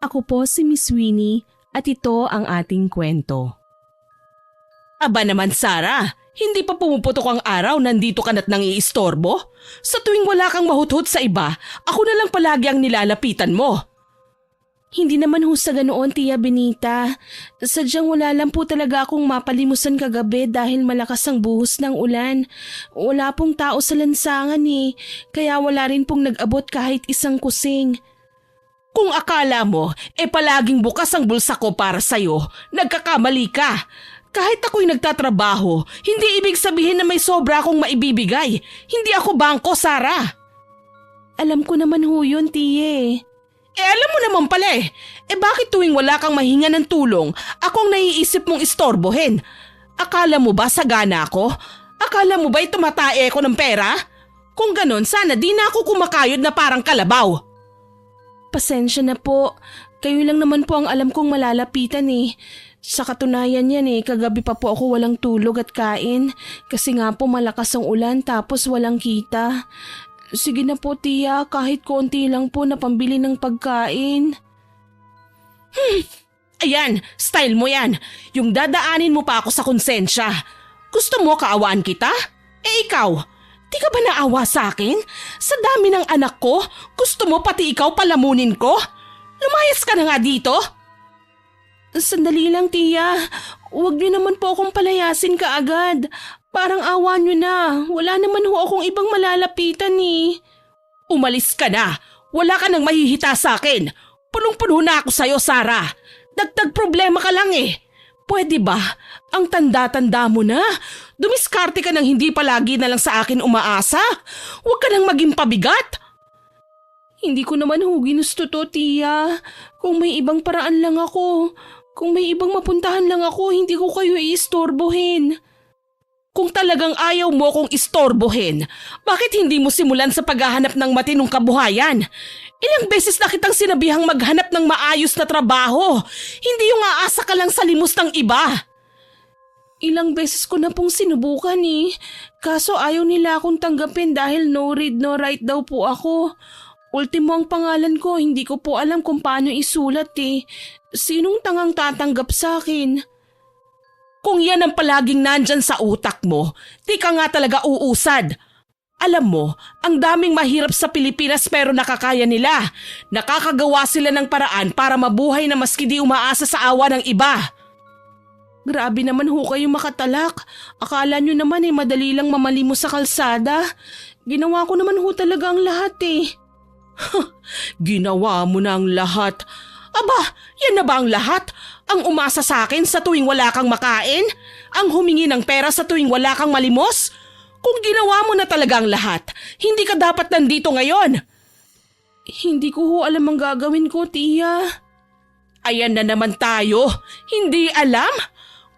Ako po si Miss Winnie at ito ang ating kwento. Aba naman Sarah, hindi pa pumuputok ang araw, nandito ka na't nangiistorbo? Sa tuwing wala kang mahuthot sa iba, ako na lang palagi ang nilalapitan mo. Hindi naman ho sa ganoon, Tia Benita. Sadyang wala lang po talaga akong mapalimusan kagabi dahil malakas ang buhos ng ulan. Wala pong tao sa lansangan kaya wala rin pong nag-abot kahit isang kusing. Kung akala mo, palaging bukas ang bulsa ko para sa'yo, nagkakamali ka. Kahit ako'y nagtatrabaho, hindi ibig sabihin na may sobra akong maibibigay. Hindi ako bangko, Sarah. Alam ko naman ho yun, Tiye. Alam mo naman pala bakit tuwing wala kang mahinga ng tulong, akong naiisip mong istorbohin? Akala mo ba sagana ako? Akala mo ba'y tumatae ako ng pera? Kung ganon, sana di na ako kumakayod na parang kalabaw. Pasensya na po. Kayo lang naman po ang alam kong malalapitan Sa katunayan yan kagabi pa po ako walang tulog at kain. Kasi nga po malakas ang ulan tapos walang kita. Sige na po, Tia, kahit konti lang po na pambili ng pagkain. Ayan, style mo yan. Yung dadaanin mo pa ako sa konsensya. Gusto mo kaawaan kita? Ikaw, di ka ba naawa sa akin? Sa dami ng anak ko, gusto mo pati ikaw palamunin ko? Lumayas ka na nga dito. Sandali lang, Tia. Huwag niyo naman po akong palayasin kaagad. Parang awa niyo na. Wala naman ho akong ibang malalapitan Umalis ka na. Wala ka nang mahihita sa akin. Punong-puno na ako sa'yo, Sarah. Dagdag problema ka lang Pwede ba? Ang tanda-tanda mo na. Dumiskarte ka nang hindi palagi na lang sa akin umaasa. Huwag ka nang maging pabigat. Hindi ko naman ho ginusto to, Tia. Kung may ibang paraan lang ako. Kung may ibang mapuntahan lang ako, hindi ko kayo iistorbohin. Kung talagang ayaw mo kong istorbohin, bakit hindi mo simulan sa paghahanap ng matinong kabuhayan? Ilang beses na kitang sinabihang maghanap ng maayos na trabaho. Hindi yung aasa ka lang sa limos ng iba. Ilang beses ko na pong sinubukan Kaso ayaw nila akong tanggapin dahil no read no write daw po ako. Ultimo ang pangalan ko, hindi ko po alam kung paano isulat Sinong tangang tatanggap sa akin? Kung yan ang palaging nandyan sa utak mo, di ka nga talaga uusad. Alam mo, ang daming mahirap sa Pilipinas pero nakakaya nila. Nakakagawa sila ng paraan para mabuhay na maski di umaasa sa awa ng iba. Grabe naman ho kayo makatalak. Akala nyo naman madali lang mamalimos sa kalsada. Ginawa ko naman ho talaga ang lahat Ginawa mo na ang lahat. Aba, yan na ba ang lahat? Ang umasa sa akin sa tuwing wala kang makain? Ang humingi ng pera sa tuwing wala kang malimos? Kung ginawa mo na talaga ang lahat, hindi ka dapat nandito ngayon. Hindi ko ho alam ang gagawin ko, Tia. Ayan na naman tayo. Hindi alam?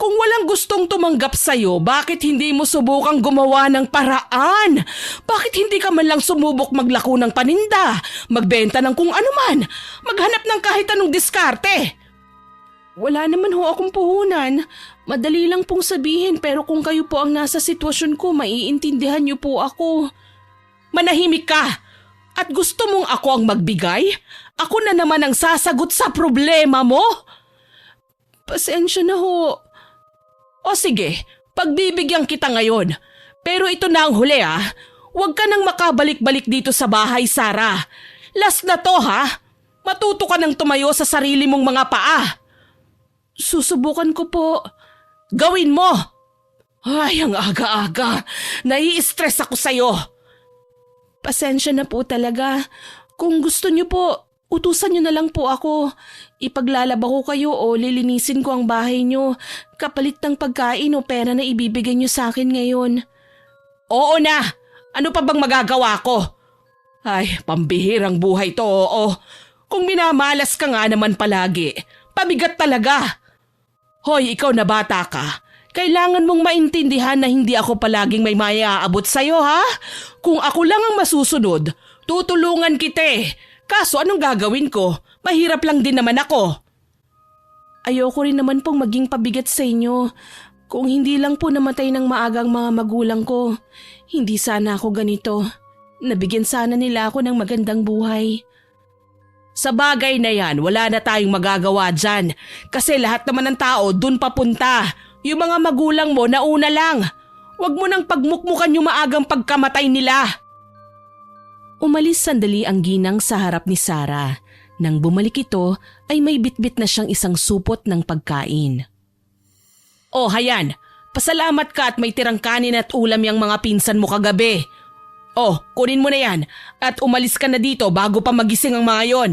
Kung walang gustong tumanggap sa'yo, bakit hindi mo subukang gumawa ng paraan? Bakit hindi ka man lang sumubok maglako ng paninda, magbenta ng kung anuman, maghanap ng kahit anong diskarte? Wala naman ho akong puhunan. Madali lang pong sabihin pero kung kayo po ang nasa sitwasyon ko, maiintindihan niyo po ako. Manahimik ka! At gusto mong ako ang magbigay? Ako na naman ang sasagot sa problema mo? Pasensya na ho. O sige, pagbibigyan kita ngayon. Pero ito na ang huli Huwag ka nang makabalik-balik dito sa bahay, Sarah. Last na to Matuto ka nang tumayo sa sarili mong mga paa. Susubukan ko po. Gawin mo! Ay, ang aga-aga. Nai-stress ako sa'yo. Pasensya na po talaga. Kung gusto niyo po, utusan niyo na lang po ako. Ipaglalaba ko kayo o lilinisin ko ang bahay niyo. Kapalit ng pagkain o pera na ibibigay niyo sa akin ngayon. Oo na! Ano pa bang magagawa ko? Ay, pambihirang buhay to, oo. Kung minamalas ka nga naman palagi, pabigat talaga. Hoy, ikaw na bata ka. Kailangan mong maintindihan na hindi ako palaging may maiaabot sa'yo, Kung ako lang ang masusunod, tutulungan kita Kaso anong gagawin ko? Mahirap lang din naman ako. Ayoko rin naman pong maging pabigat sa inyo. Kung hindi lang po namatay ng maagang mga magulang ko, hindi sana ako ganito. Nabigyan sana nila ako ng magandang buhay. Sa bagay na yan, wala na tayong magagawa dyan. Kasi lahat naman ng tao dun papunta. Yung mga magulang mo nauna lang. Huwag mo nang pagmukmukan yung maagang pagkamatay nila. Umalis sandali ang ginang sa harap ni Sarah. Nang bumalik ito ay may bitbit na siyang isang supot ng pagkain. Oh, hayan. Pasalamat ka at may tirang kanin at ulam yung mga pinsan mo kagabi. Oh, kunin mo na yan at umalis ka na dito bago pa magising ang mga yon.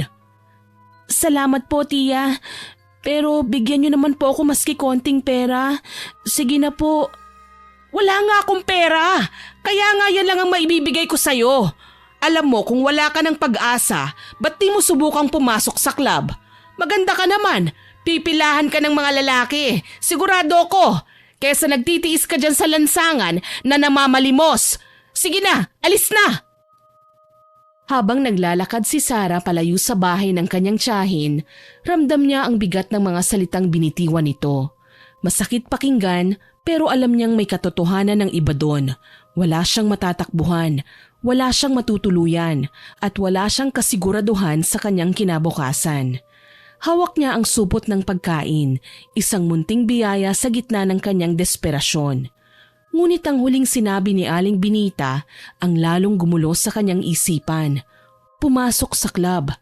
Salamat po, tiya. Pero bigyan niyo naman po ako maski konting pera. Sige na po. Wala nga akong pera. Kaya nga yan lang ang maibibigay ko sa'yo. Alam mo, kung wala ka ng pag-asa, ba't di mo subukang pumasok sa club? Maganda ka naman. Pipilahan ka ng mga lalaki. Sigurado ko. Kesa nagtitiis ka dyan sa lansangan na namamalimos. Sige na, alis na! Habang naglalakad si Sarah palayo sa bahay ng kanyang tiyahin, ramdam niya ang bigat ng mga salitang binitiwan nito. Masakit pakinggan pero alam niyang may katotohanan ng iba doon. Wala siyang matatakbuhan, wala siyang matutuluyan, at wala siyang kasiguraduhan sa kanyang kinabukasan. Hawak niya ang supot ng pagkain, isang munting biyaya sa gitna ng kanyang desperasyon. Ngunit ang huling sinabi ni Aling Binita ang lalong gumulo sa kanyang isipan. Pumasok sa club.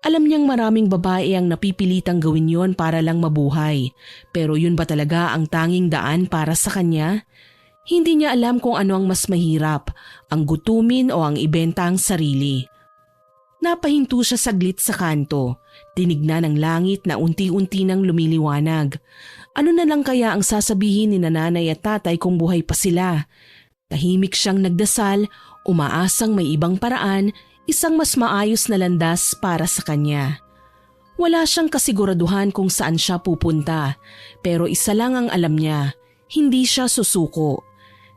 Alam niyang maraming babae ang napipilitang gawin yon para lang mabuhay. Pero yun ba talaga ang tanging daan para sa kanya? Hindi niya alam kung ano ang mas mahirap, ang gutumin o ang ibenta ang sarili. Napahinto siya saglit sa kanto. Tinignan ang langit na unti-unti nang lumiliwanag. Ano na lang kaya ang sasabihin ni nanay at tatay kung buhay pa sila? Tahimik siyang nagdasal, umaasang may ibang paraan, isang mas maayos na landas para sa kanya. Wala siyang kasiguraduhan kung saan siya pupunta, pero isa lang ang alam niya, hindi siya susuko.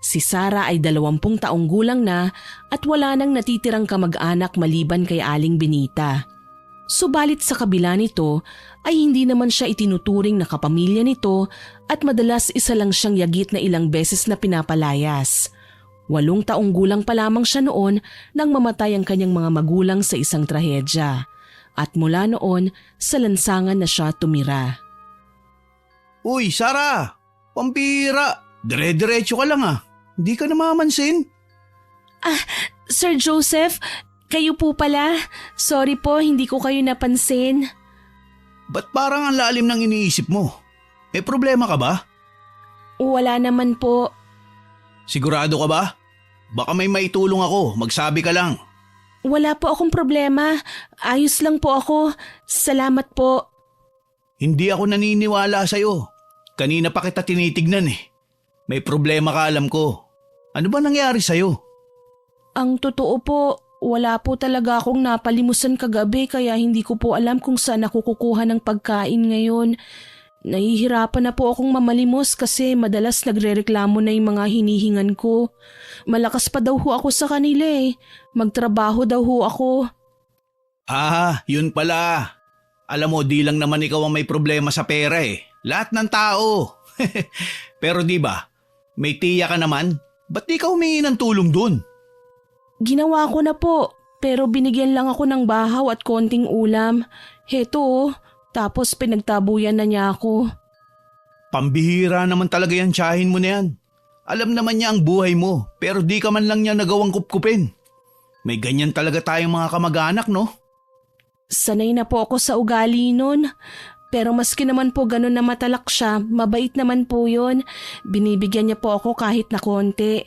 Si Sarah ay 20 taong gulang na at wala nang natitirang kamag-anak maliban kay Aling Binita. Subalit sa kabila nito ay hindi naman siya itinuturing na kapamilya nito at madalas isa lang siyang yagit na ilang beses na pinapalayas. 8 taong gulang pa lamang siya noon nang mamatay ang kanyang mga magulang sa isang trahedya. At mula noon, sa lansangan na siya tumira. Uy, Sarah! Pambira! Dire-diretso ka lang ah. Hindi ka namamansin. Sir Joseph, kayo po pala. Sorry po, hindi ko kayo napansin. Ba't parang ang lalim ng iniisip mo? May problema ka ba? Wala naman po. Sigurado ka ba? Baka may maitulong ako, magsabi ka lang. Wala po akong problema. Ayos lang po ako. Salamat po. Hindi ako naniniwala sa'yo. Kanina pa kita tinitignan eh. May problema ka, alam ko. Ano ba nangyari sa'yo? Ang totoo po, wala po talaga akong napalimusan kagabi kaya hindi ko po alam kung saan ako kukuha ng pagkain ngayon. Nahihirapan na po akong mamalimos kasi madalas nagrereklamo na yung mga hinihingan ko. Malakas pa daw ho ako sa kanila eh. Magtrabaho daw ho ako. Yun pala. Alam mo, di lang naman ikaw ang may problema sa pera eh. Lahat ng tao. Pero di ba, may tiya ka naman. Ba't di ka humingi ng tulong dun? Ginawa ko na po, pero binigyan lang ako ng bahaw at konting ulam. Heto oh, tapos pinagtabuyan na niya ako. Pambihira naman talaga yan, tiyahin mo na yan. Alam naman niya ang buhay mo, pero di ka man lang niya nagawang kupkupin. May ganyan talaga tayong mga kamag-anak, no? Sanay na po ako sa ugali nun. Pero maski naman po ganun na matalak siya, mabait naman po yun. Binibigyan niya po ako kahit na konti.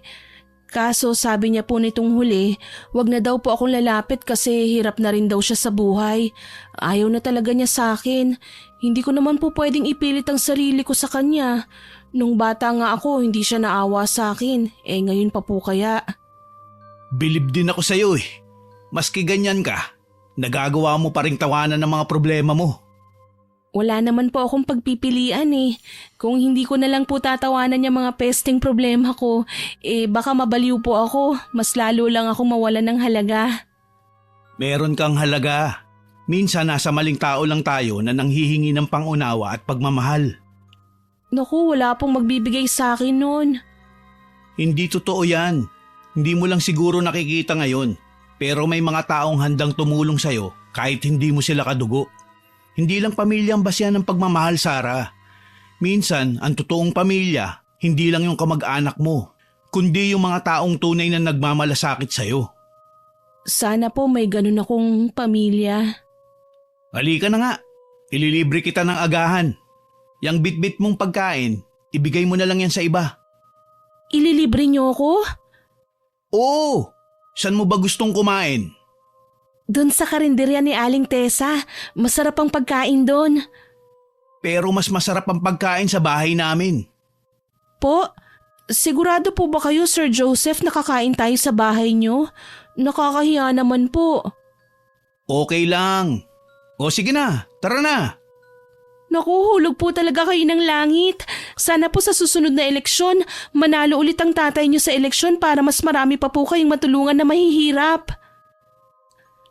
Kaso sabi niya po nitong huli, wag na daw po akong lalapit kasi hirap na rin daw siya sa buhay. Ayaw na talaga niya sa akin. Hindi ko naman po pwedeng ipilit ang sarili ko sa kanya. Nung bata nga ako, hindi siya naawa sa akin. Ngayon pa po kaya. Bilib din ako sa'yo eh. Maski ganyan ka, nagagawa mo pa ring tawanan ng mga problema mo. Wala naman po akong pagpipilian eh. Kung hindi ko na lang po tatawanan yung mga pesting problema ko, baka mabaliw po ako. Mas lalo lang ako mawalan ng halaga. Meron kang halaga. Minsan nasa maling tao lang tayo na nanghihingi ng pangunawa at pagmamahal. Naku, wala pong magbibigay sa akin nun. Hindi totoo yan. Hindi mo lang siguro nakikita ngayon. Pero may mga taong handang tumulong sa'yo Kahit hindi mo sila kadugo. Hindi lang pamilya ang basyan ng pagmamahal, Sarah. Minsan, ang totoong pamilya, hindi lang yung kamag-anak mo, kundi yung mga taong tunay na nagmamalasakit sa'yo. Sana po may ganun akong pamilya. Halika na nga, ililibre kita ng agahan. Yang bit-bit mong pagkain, ibigay mo na lang yan sa iba. Ililibre niyo ako? Oo, saan mo ba gustong kumain? Doon sa karinderya ni Aling Tessa, masarap ang pagkain doon. Pero mas masarap ang pagkain sa bahay namin. Po, sigurado po ba kayo, Sir Joseph, nakakain tayo sa bahay niyo? Nakakahiya naman po. Okay lang. O sige na, tara na. Nakuhulog po talaga kayo ng langit. Sana po sa susunod na eleksyon, manalo ulit ang tatay niyo sa eleksyon para mas marami pa po kayong matulungan na mahihirap.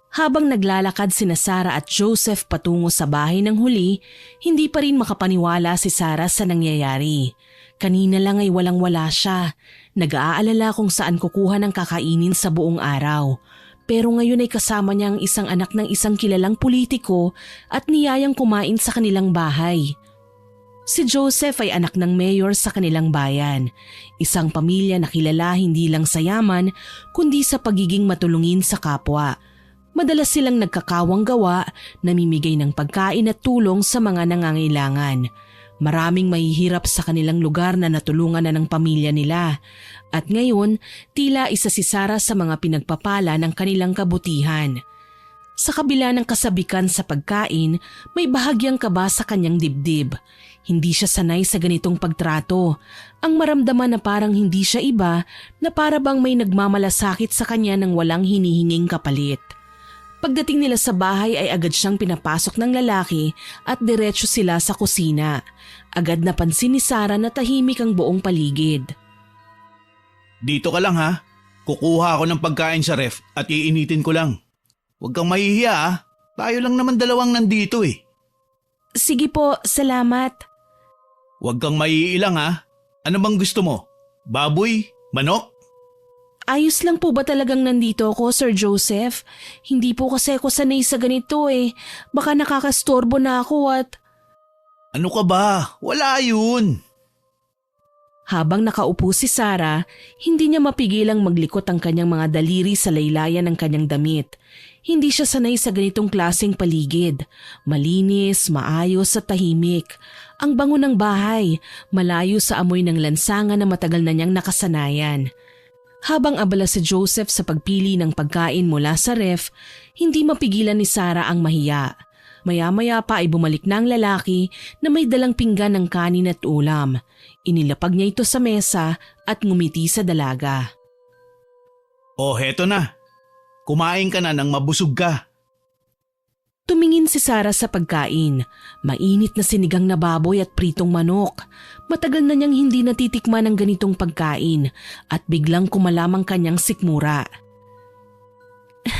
Habang naglalakad sina Sarah at Joseph patungo sa bahay ng huli, hindi pa rin makapaniwala si Sarah sa nangyayari. Kanina lang ay walang-wala siya. Nag-aalala kung saan kukuha ng kakainin sa buong araw. Pero ngayon ay kasama niya ang isang anak ng isang kilalang politiko at niyayang kumain sa kanilang bahay. Si Joseph ay anak ng mayor sa kanilang bayan. Isang pamilya na kilala hindi lang sa yaman kundi sa pagiging matulungin sa kapwa. Madalas silang nagkakawang gawa, namimigay ng pagkain at tulong sa mga nangangailangan. Maraming mahihirap sa kanilang lugar na natulungan na ng pamilya nila. At ngayon, tila isa si Sarah sa mga pinagpapala ng kanilang kabutihan. Sa kabila ng kasabikan sa pagkain, may bahagyang kaba sa kanyang dibdib. Hindi siya sanay sa ganitong pagtrato. Ang maramdaman na parang hindi siya iba, na para bang may nagmamalasakit sa kanya ng walang hinihinging kapalit. Pagdating nila sa bahay ay agad siyang pinapasok ng lalaki at diretso sila sa kusina. Agad napansin ni Sarah na tahimik ang buong paligid. Dito ka lang ha. Kukuha ako ng pagkain sa ref at iinitin ko lang. Huwag kang mahihiya ha. Tayo lang naman dalawang nandito eh. Sige po, salamat. Huwag kang maiilang ha. Ano bang gusto mo? Baboy? Manok? Ayos lang po ba talagang nandito ako, Sir Joseph? Hindi po kasi ako sanay sa ganito eh. Baka nakakastorbo na ako at… Ano ka ba? Wala yun. Habang nakaupo si Sarah, hindi niya mapigilang maglikot ang kanyang mga daliri sa laylayan ng kanyang damit. Hindi siya sanay sa ganitong klaseng paligid. Malinis, maayos at tahimik. Ang bango ng bahay, malayo sa amoy ng lansangan na matagal na niyang nakasanayan. Habang abala si Joseph sa pagpili ng pagkain mula sa ref, hindi mapigilan ni Sarah ang mahiya. Maya-maya pa ay bumalik na ang lalaki na may dalang pinggan ng kanin at ulam. Inilapag niya ito sa mesa at ngumiti sa dalaga. Oh, heto na. Kumain ka na nang mabusog ka. Tumingin si Sarah sa pagkain. Mainit na sinigang na baboy at pritong manok. Matagal na niyang hindi natitikman ng ganitong pagkain at biglang kumalamang kanyang sikmura.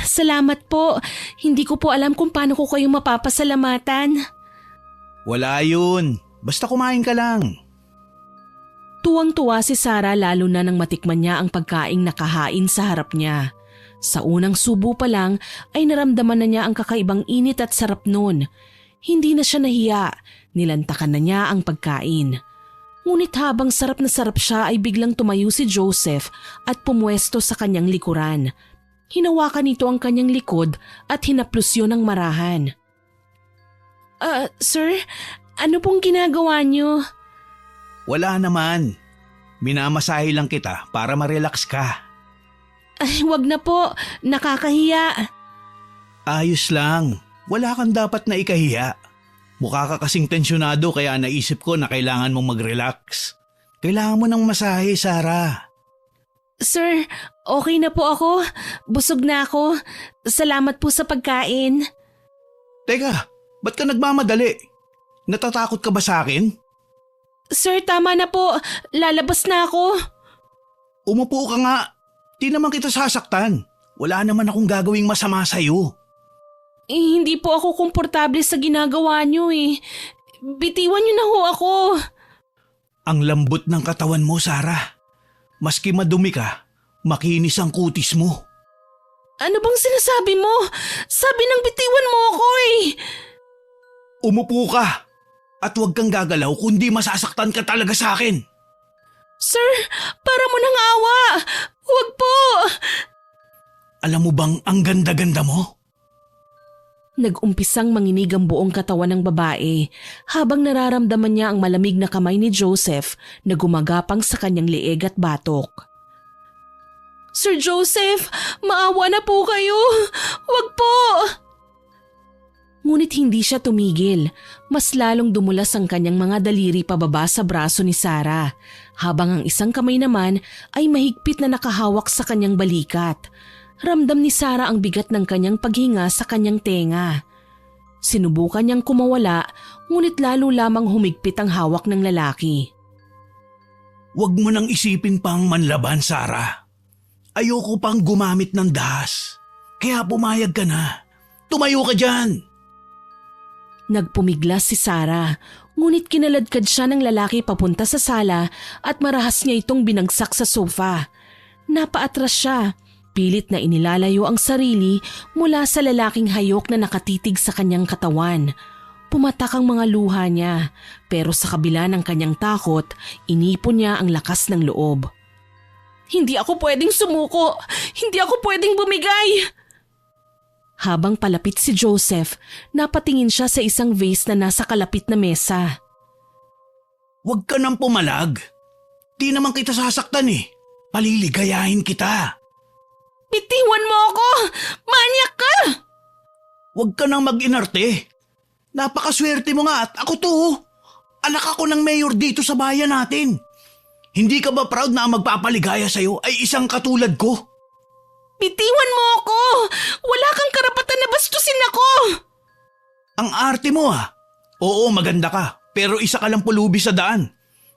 Salamat po. Hindi ko po alam kung paano ko kayo mapapasalamatan. Wala yun. Basta kumain ka lang. Tuwang-tuwa si Sarah lalo na nang matikman niya ang pagkaing nakahain sa harap niya. Sa unang subo pa lang ay naramdaman na niya ang kakaibang init at sarap nun. Hindi na siya nahiya, nilantakan na niya ang pagkain. Ngunit habang sarap na sarap siya ay biglang tumayo si Joseph at pumwesto sa kanyang likuran. Hinawakan nito ang kanyang likod at hinaplos yun ng marahan. Sir, ano pong ginagawa niyo? Wala naman. Minamasahe lang kita para ma-relax ka. Ay, wag na po. Nakakahiya. Ayos lang. Wala kang dapat na ikahiya. Mukha ka kasing tensyonado kaya naisip ko na kailangan mong mag-relax. Kailangan mo ng masahe, Sarah. Sir, okay na po ako. Busog na ako. Salamat po sa pagkain. Teka, ba't ka nagmamadali? Natatakot ka ba sa akin? Sir, tama na po. Lalabas na ako. Umupo ka nga. Di naman kita sasaktan. Wala naman akong gagawing masama sa'yo. Hindi po ako komportable sa ginagawa niyo eh. Bitiwan niyo na ho ako. Ang lambot ng katawan mo, Sarah. Maski madumi ka, makinis ang kutis mo. Ano bang sinasabi mo? Sabi ng bitiwan mo ako eh. Umupo ka at huwag kang gagalaw kundi masasaktan ka talaga sa akin. Sir, para mo nang awa. Huwag po. Alam mo bang ang ganda-ganda mo? Nag-umpisang manginig ang buong katawan ng babae habang nararamdaman niya ang malamig na kamay ni Joseph na gumagapang sa kanyang leeg at batok. Sir Joseph, maawa na po kayo. Huwag po. Ngunit hindi siya tumigil. Mas lalong dumulas ang kanyang mga daliri pababa sa braso ni Sarah, habang ang isang kamay naman ay mahigpit na nakahawak sa kanyang balikat. Ramdam ni Sarah ang bigat ng kanyang paghinga sa kanyang tenga. Sinubukan niyang kumawala, ngunit lalo lamang humigpit ang hawak ng lalaki. Huwag mo nang isipin pang manlaban, Sarah. Ayoko pang gumamit ng dahas. Kaya pumayag ka na. Tumayo ka dyan. Nagpumiglas si Sarah, ngunit kinaladkad siya ng lalaki papunta sa sala at marahas niya itong binagsak sa sofa. Napaatras siya, pilit na inilalayo ang sarili mula sa lalaking hayok na nakatitig sa kanyang katawan. Pumatak ang mga luha niya, pero sa kabila ng kanyang takot, inipon niya ang lakas ng loob. Hindi ako pwedeng sumuko! Hindi ako pwedeng bumigay! Habang palapit si Joseph, napatingin siya sa isang vase na nasa kalapit na mesa. Huwag ka nang pumalag. Di naman kita sasaktan eh. Paliligayahin kita. Bitiwan mo ako! Manyak ka! Huwag ka nang mag-inarte. Napakaswerte mo nga at ako to. Anak ako ng mayor dito sa bayan natin. Hindi ka ba proud na ang magpapaligaya sa'yo ay isang katulad ko? Bitiwan mo ako! Wala kang karapatan na bastusin ako! Ang arte mo ah. Oo, maganda ka. Pero isa ka lang pulubi sa daan.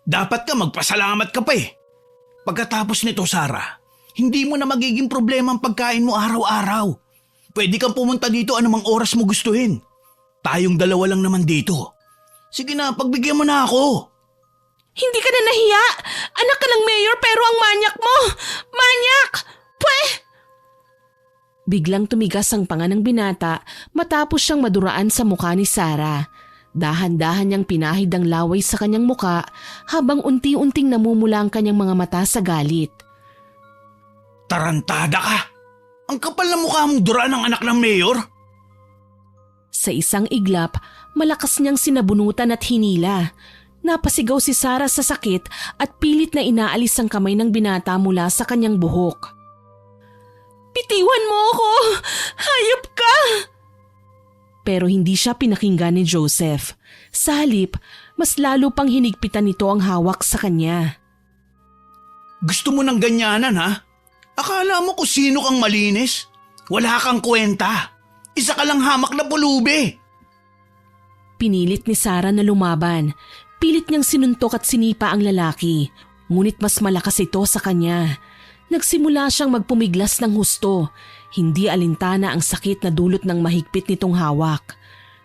Dapat ka magpasalamat ka pa eh. Pagkatapos nito, Sarah, hindi mo na magiging problema ang pagkain mo araw-araw. Pwede kang pumunta dito anumang oras mo gustuhin. Tayong dalawa lang naman dito. Sige na, pagbigyan mo na ako. Hindi ka na nahiya! Anak ka ng mayor pero ang manyak mo! Manyak! Pweh! Biglang tumigas ang panga ng binata matapos siyang maduraan sa mukha ni Sarah. Dahan-dahan niyang pinahid ang laway sa kanyang muka habang unti-unting namumula ang kanyang mga mata sa galit. Tarantada ka! Ang kapal na mukha mong dura ng anak ng mayor! Sa isang iglap, malakas niyang sinabunutan at hinila. Napasigaw si Sarah sa sakit at pilit na inaalis ang kamay ng binata mula sa kanyang buhok. Bitiwan mo ako! Hayop ka! Pero hindi siya pinakinggan ni Joseph. Sa halip, mas lalo pang hinigpitan nito ang hawak sa kanya. Gusto mo ng ganyanan ha? Akala mo kung sino kang malinis? Wala kang kwenta. Isa ka lang hamak na pulubi. Pinilit ni Sarah na lumaban. Pilit niyang sinuntok at sinipa ang lalaki, ngunit mas malakas ito sa kanya. Nagsimula siyang magpumiglas ng husto, hindi alintana ang sakit na dulot ng mahigpit nitong hawak.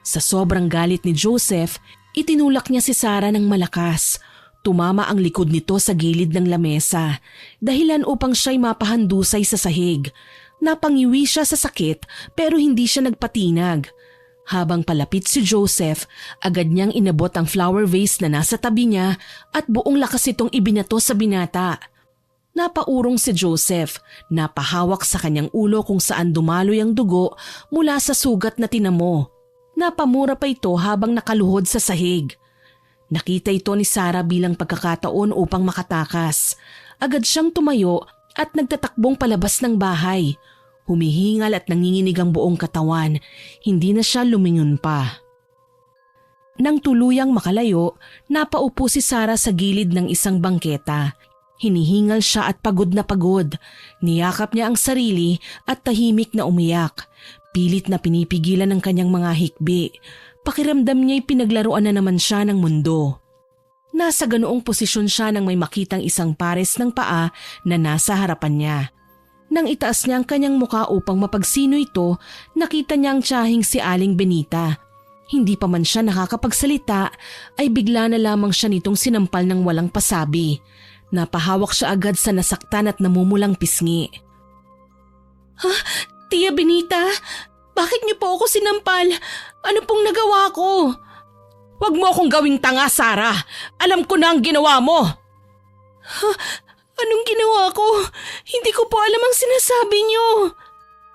Sa sobrang galit ni Joseph, itinulak niya si Sarah ng malakas. Tumama ang likod nito sa gilid ng lamesa, dahilan upang siya'y mapahandusay sa sahig. Napangiwi siya sa sakit pero hindi siya nagpatinag. Habang palapit si Joseph, agad niyang inabot ang flower vase na nasa tabi niya at buong lakas itong ibinato sa binata. Napaurong si Joseph, napahawak sa kanyang ulo kung saan dumaloy ang dugo mula sa sugat na tinamo. Napamura pa ito habang nakaluhod sa sahig. Nakita ito ni Sarah bilang pagkakataon upang makatakas. Agad siyang tumayo at nagtatakbong palabas ng bahay. Humihingal at nanginginig ang buong katawan, hindi na siya lumingon pa. Nang tuluyang makalayo, napaupo si Sarah sa gilid ng isang bangketa. Hinihingal siya at pagod na pagod. Niyakap niya ang sarili at tahimik na umiyak. Pilit na pinipigilan ng kanyang mga hikbi. Pakiramdam niya'y pinaglaruan na naman siya ng mundo. Nasa ganoong posisyon siya nang may makitang isang pares ng paa na nasa harapan niya. Nang itaas niya ang kanyang muka upang mapagsino ito, nakita niya ang tiyahing si Aling Benita. Hindi pa man siya nakakapagsalita ay bigla na lamang siya nitong sinampal ng walang pasabi. Napahawak siya agad sa nasaktan at namumulang pisngi. Tia Benita, bakit niyo po ako sinampal? Ano pong nagawa ko? Huwag mo akong gawing tanga, Sarah. Alam ko na ang ginawa mo. Anong ginawa ko? Hindi ko po alam ang sinasabi niyo.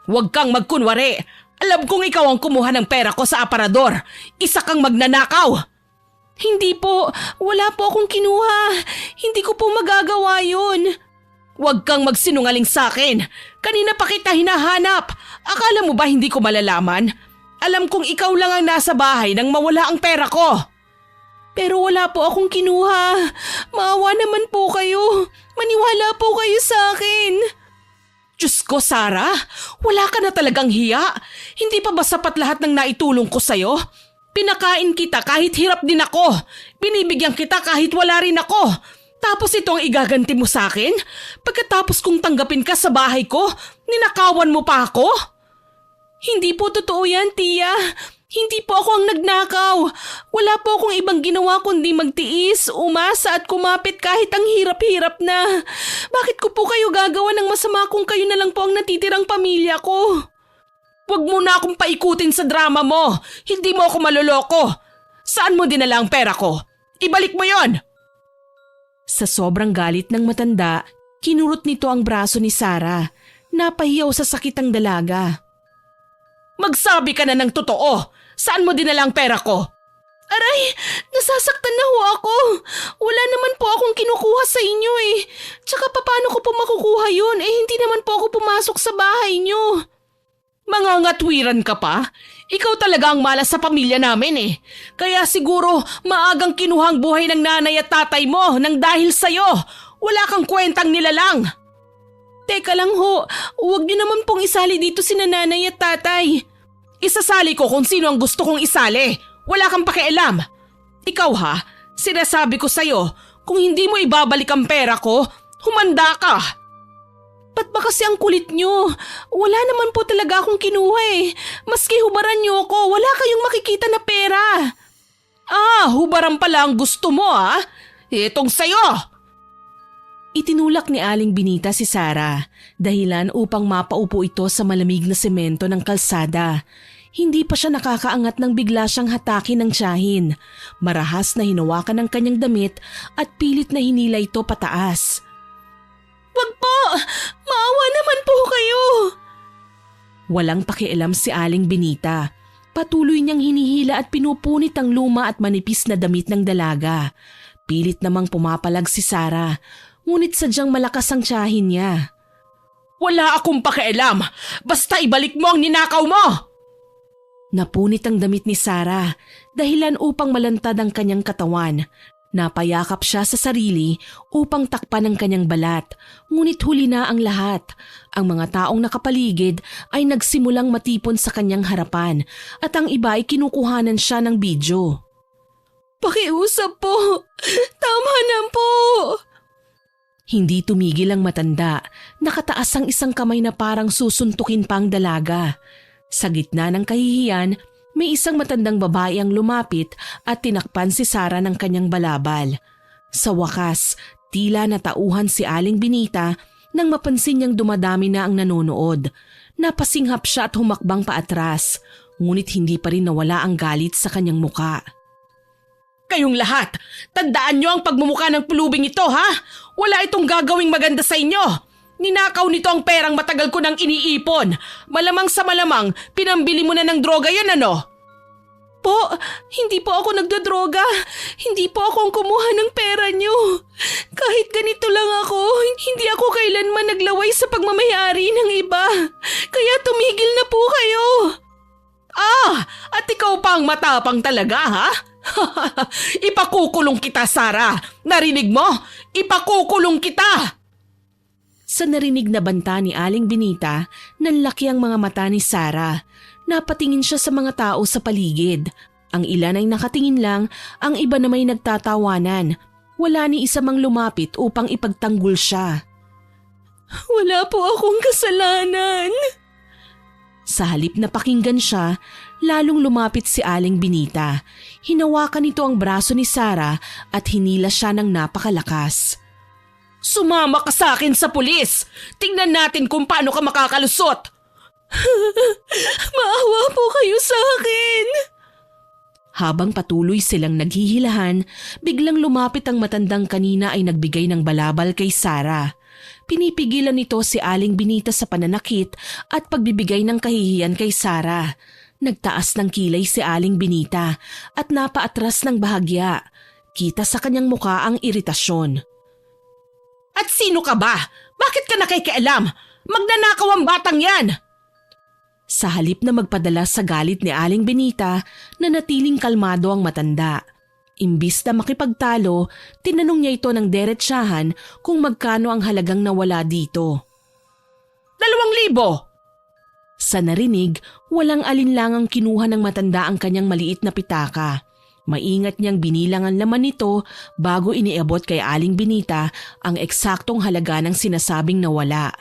Huwag kang magkunwari. Alam kong ikaw ang kumuha ng pera ko sa aparador. Isa kang magnanakaw. Hindi po, wala po akong kinuha. Hindi ko po magagawa yun. Huwag kang magsinungaling sa akin. Kanina pa kita hinahanap. Akala mo ba hindi ko malalaman? Alam kong ikaw lang ang nasa bahay nang mawala ang pera ko. Pero wala po akong kinuha. Maawa naman po kayo. Maniwala po kayo sa akin. Diyos ko, Sarah. Wala ka na talagang hiya. Hindi pa ba sapat lahat ng naitulong ko sa'yo? Pinakain kita kahit hirap din ako. Binibigyan kita kahit wala rin ako. Tapos ito ang igaganti mo sa akin? Pagkatapos kong tanggapin ka sa bahay ko, ninakawan mo pa ako? Hindi po totoo yan, Tia. Hindi po ako ang nagnakaw. Wala po akong ibang ginawa kundi magtiis, umasa at kumapit kahit ang hirap-hirap na. Bakit ko po kayo gagawa ng masama kung kayo na lang po ang natitirang pamilya ko? Huwag mo na akong paikutin sa drama mo. Hindi mo ako maloloko. Saan mo dinala ang pera ko? Ibalik mo yon. Sa sobrang galit ng matanda, kinurot nito ang braso ni Sarah. Napahiyaw sa sakit ang dalaga. Magsabi ka na ng totoo. Saan mo dinala ang pera ko? Aray, nasasaktan na ho ako. Wala naman po akong kinukuha sa inyo eh. Tsaka paano ko po makukuha yun? Hindi naman po ako pumasok sa bahay nyo. Mangangatwiran ka pa? Ikaw talaga ang malas sa pamilya namin eh. Kaya siguro maagang kinuha ang buhay ng nanay at tatay mo nang dahil sa'yo. Wala kang kwentang nilalang. Teka lang ho, huwag niyo naman pong isali dito si nanay at tatay. Isasali ko kung sino ang gusto kong isali. Wala kang pakialam. Ikaw ha, sinasabi ko sa'yo, kung hindi mo ibabalik ang pera ko, humanda ka. Ba't ba kasi ang kulit nyo? Wala naman po talaga akong kinuha eh. Maski hubaran nyo ako, wala kayong makikita na pera. Hubaran pala ang gusto mo ha? Itong sa'yo. Itinulak ni Aling Benita si Sarah, dahilan upang mapaupo ito sa malamig na semento ng kalsada. Hindi pa siya nakakaangat nang bigla siyang hatakin ng tiyahin. Marahas na hinawakan ng kanyang damit at pilit na hinila ito pataas. Wag po! Maawa naman po kayo! Walang pakialam si Aling Benita. Patuloy niyang hinihila at pinupunit ang luma at manipis na damit ng dalaga. Pilit namang pumapalag si Sarah, ngunit sadyang malakas ang tiyahin niya. Wala akong pakialam! Basta ibalik mo ang ninakaw mo! Napunit ang damit ni Sarah, dahilan upang malantad ang kanyang katawan. Napayakap siya sa sarili upang takpan ang kanyang balat, ngunit huli na ang lahat. Ang mga taong nakapaligid ay nagsimulang matipon sa kanyang harapan at ang iba ay kinukuhanan siya ng bidyo. Pakiusap po! Tama na po! Hindi tumigil ang matanda, nakataas ang isang kamay na parang susuntukin pa ang dalaga. Sa gitna ng kahihiyan, may isang matandang babae ang lumapit at tinakpan si Sarah ng kanyang balabal. Sa wakas, tila natauhan si Aling Benita nang mapansin niyang dumadami na ang nanonood. Napasinghap siya at humakbang paatras, ngunit hindi pa rin nawala ang galit sa kanyang muka. Kayong lahat, tandaan niyo ang pagmumukha ng pulubing ito ha? Wala itong gagawing maganda sa inyo. Ninakaw nito ang perang matagal ko nang iniipon. Malamang sa malamang, pinambili mo na ng droga yan ano? Po, hindi po ako nagdodroga. Hindi po akong kumuha ng pera niyo. Kahit ganito lang ako, hindi ako kailanman naglaway sa pagmamayari ng iba. Kaya tumigil na po kayo. At ikaw pa ang matapang talaga ha? Ipakukulong kita, Sarah. Narinig mo? Ipakukulong kita! Sa narinig na banta ni Aling Benita, nanlaki ang mga mata ni Sarah. Napatingin siya sa mga tao sa paligid. Ang ilan ay nakatingin lang, ang iba na may nagtatawanan. Wala ni isa mang lumapit upang ipagtanggol siya. Wala po akong kasalanan. Sa halip na pakinggan siya, lalong lumapit si Aling Benita. Hinawakan nito ang braso ni Sarah at hinila siya ng napakalakas. Sumama ka sa akin sa pulis! Tingnan natin kung paano ka makakalusot! Maawa po kayo sa akin. Habang patuloy silang naghihilahan, biglang lumapit ang matandang kanina ay nagbigay ng balabal kay Sarah. Pinipigilan nito si Aling Benita sa pananakit at pagbibigay ng kahihiyan kay Sarah. Nagtaas ng kilay si Aling Benita at napaatras ng bahagya. Kita sa kanyang muka ang iritasyon. At sino ka ba? Bakit ka nakikialam? Magnanakaw ang batang yan! Sa halip na magpadala sa galit ni Aling Benita, nanatiling kalmado ang matanda. Imbis na makipagtalo, tinanong niya ito ng deretsahan kung magkano ang halagang nawala dito. 2,000! Sa narinig, walang alinlangang kinuha ng matanda ang kanyang maliit na pitaka. Maingat niyang binilang ang laman nito bago iniabot kay Aling Benita ang eksaktong halaga ng sinasabing nawala.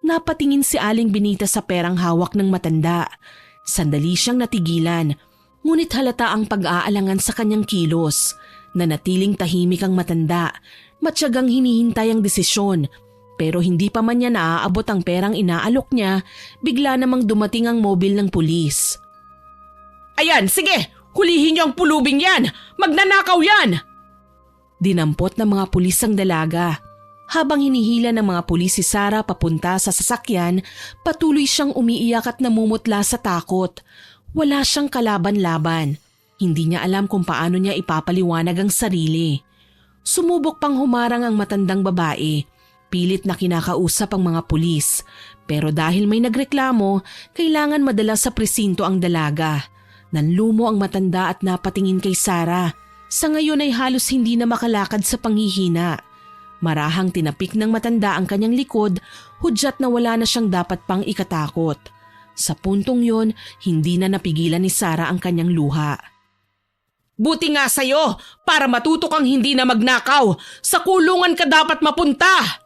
Napatingin si Aling Benita sa perang hawak ng matanda. Sandali siyang natigilan, ngunit halata ang pag-aalangan sa kanyang kilos. Nanatiling tahimik ang matanda, matyagang hinihintay ang desisyon. Pero hindi pa man niya naaabot ang perang inaalok niya, bigla namang dumating ang mobil ng pulis. Ayan, sige! Hulihin niyo ang pulubing yan! Magnanakaw yan! Dinampot ng mga pulis ang dalaga. Habang hinihila ng mga pulis si Sarah papunta sa sasakyan, patuloy siyang umiiyak at namumutla sa takot. Wala siyang kalaban-laban. Hindi niya alam kung paano niya ipapaliwanag ang sarili. Sumubok pang humarang ang matandang babae. Pilit na kinakausap ang mga pulis. Pero dahil may nagreklamo, kailangan madala sa presinto ang dalaga. Nanlumo ang matanda at napatingin kay Sarah. Sa ngayon ay halos hindi na makalakad sa panghihina. Marahang tinapik ng matanda ang kanyang likod, hudyat na wala na siyang dapat pang ikatakot. Sa puntong yon, hindi na napigilan ni Sarah ang kanyang luha. Buti nga sa'yo, para matuto kang hindi na magnakaw. Sa kulungan ka dapat mapunta!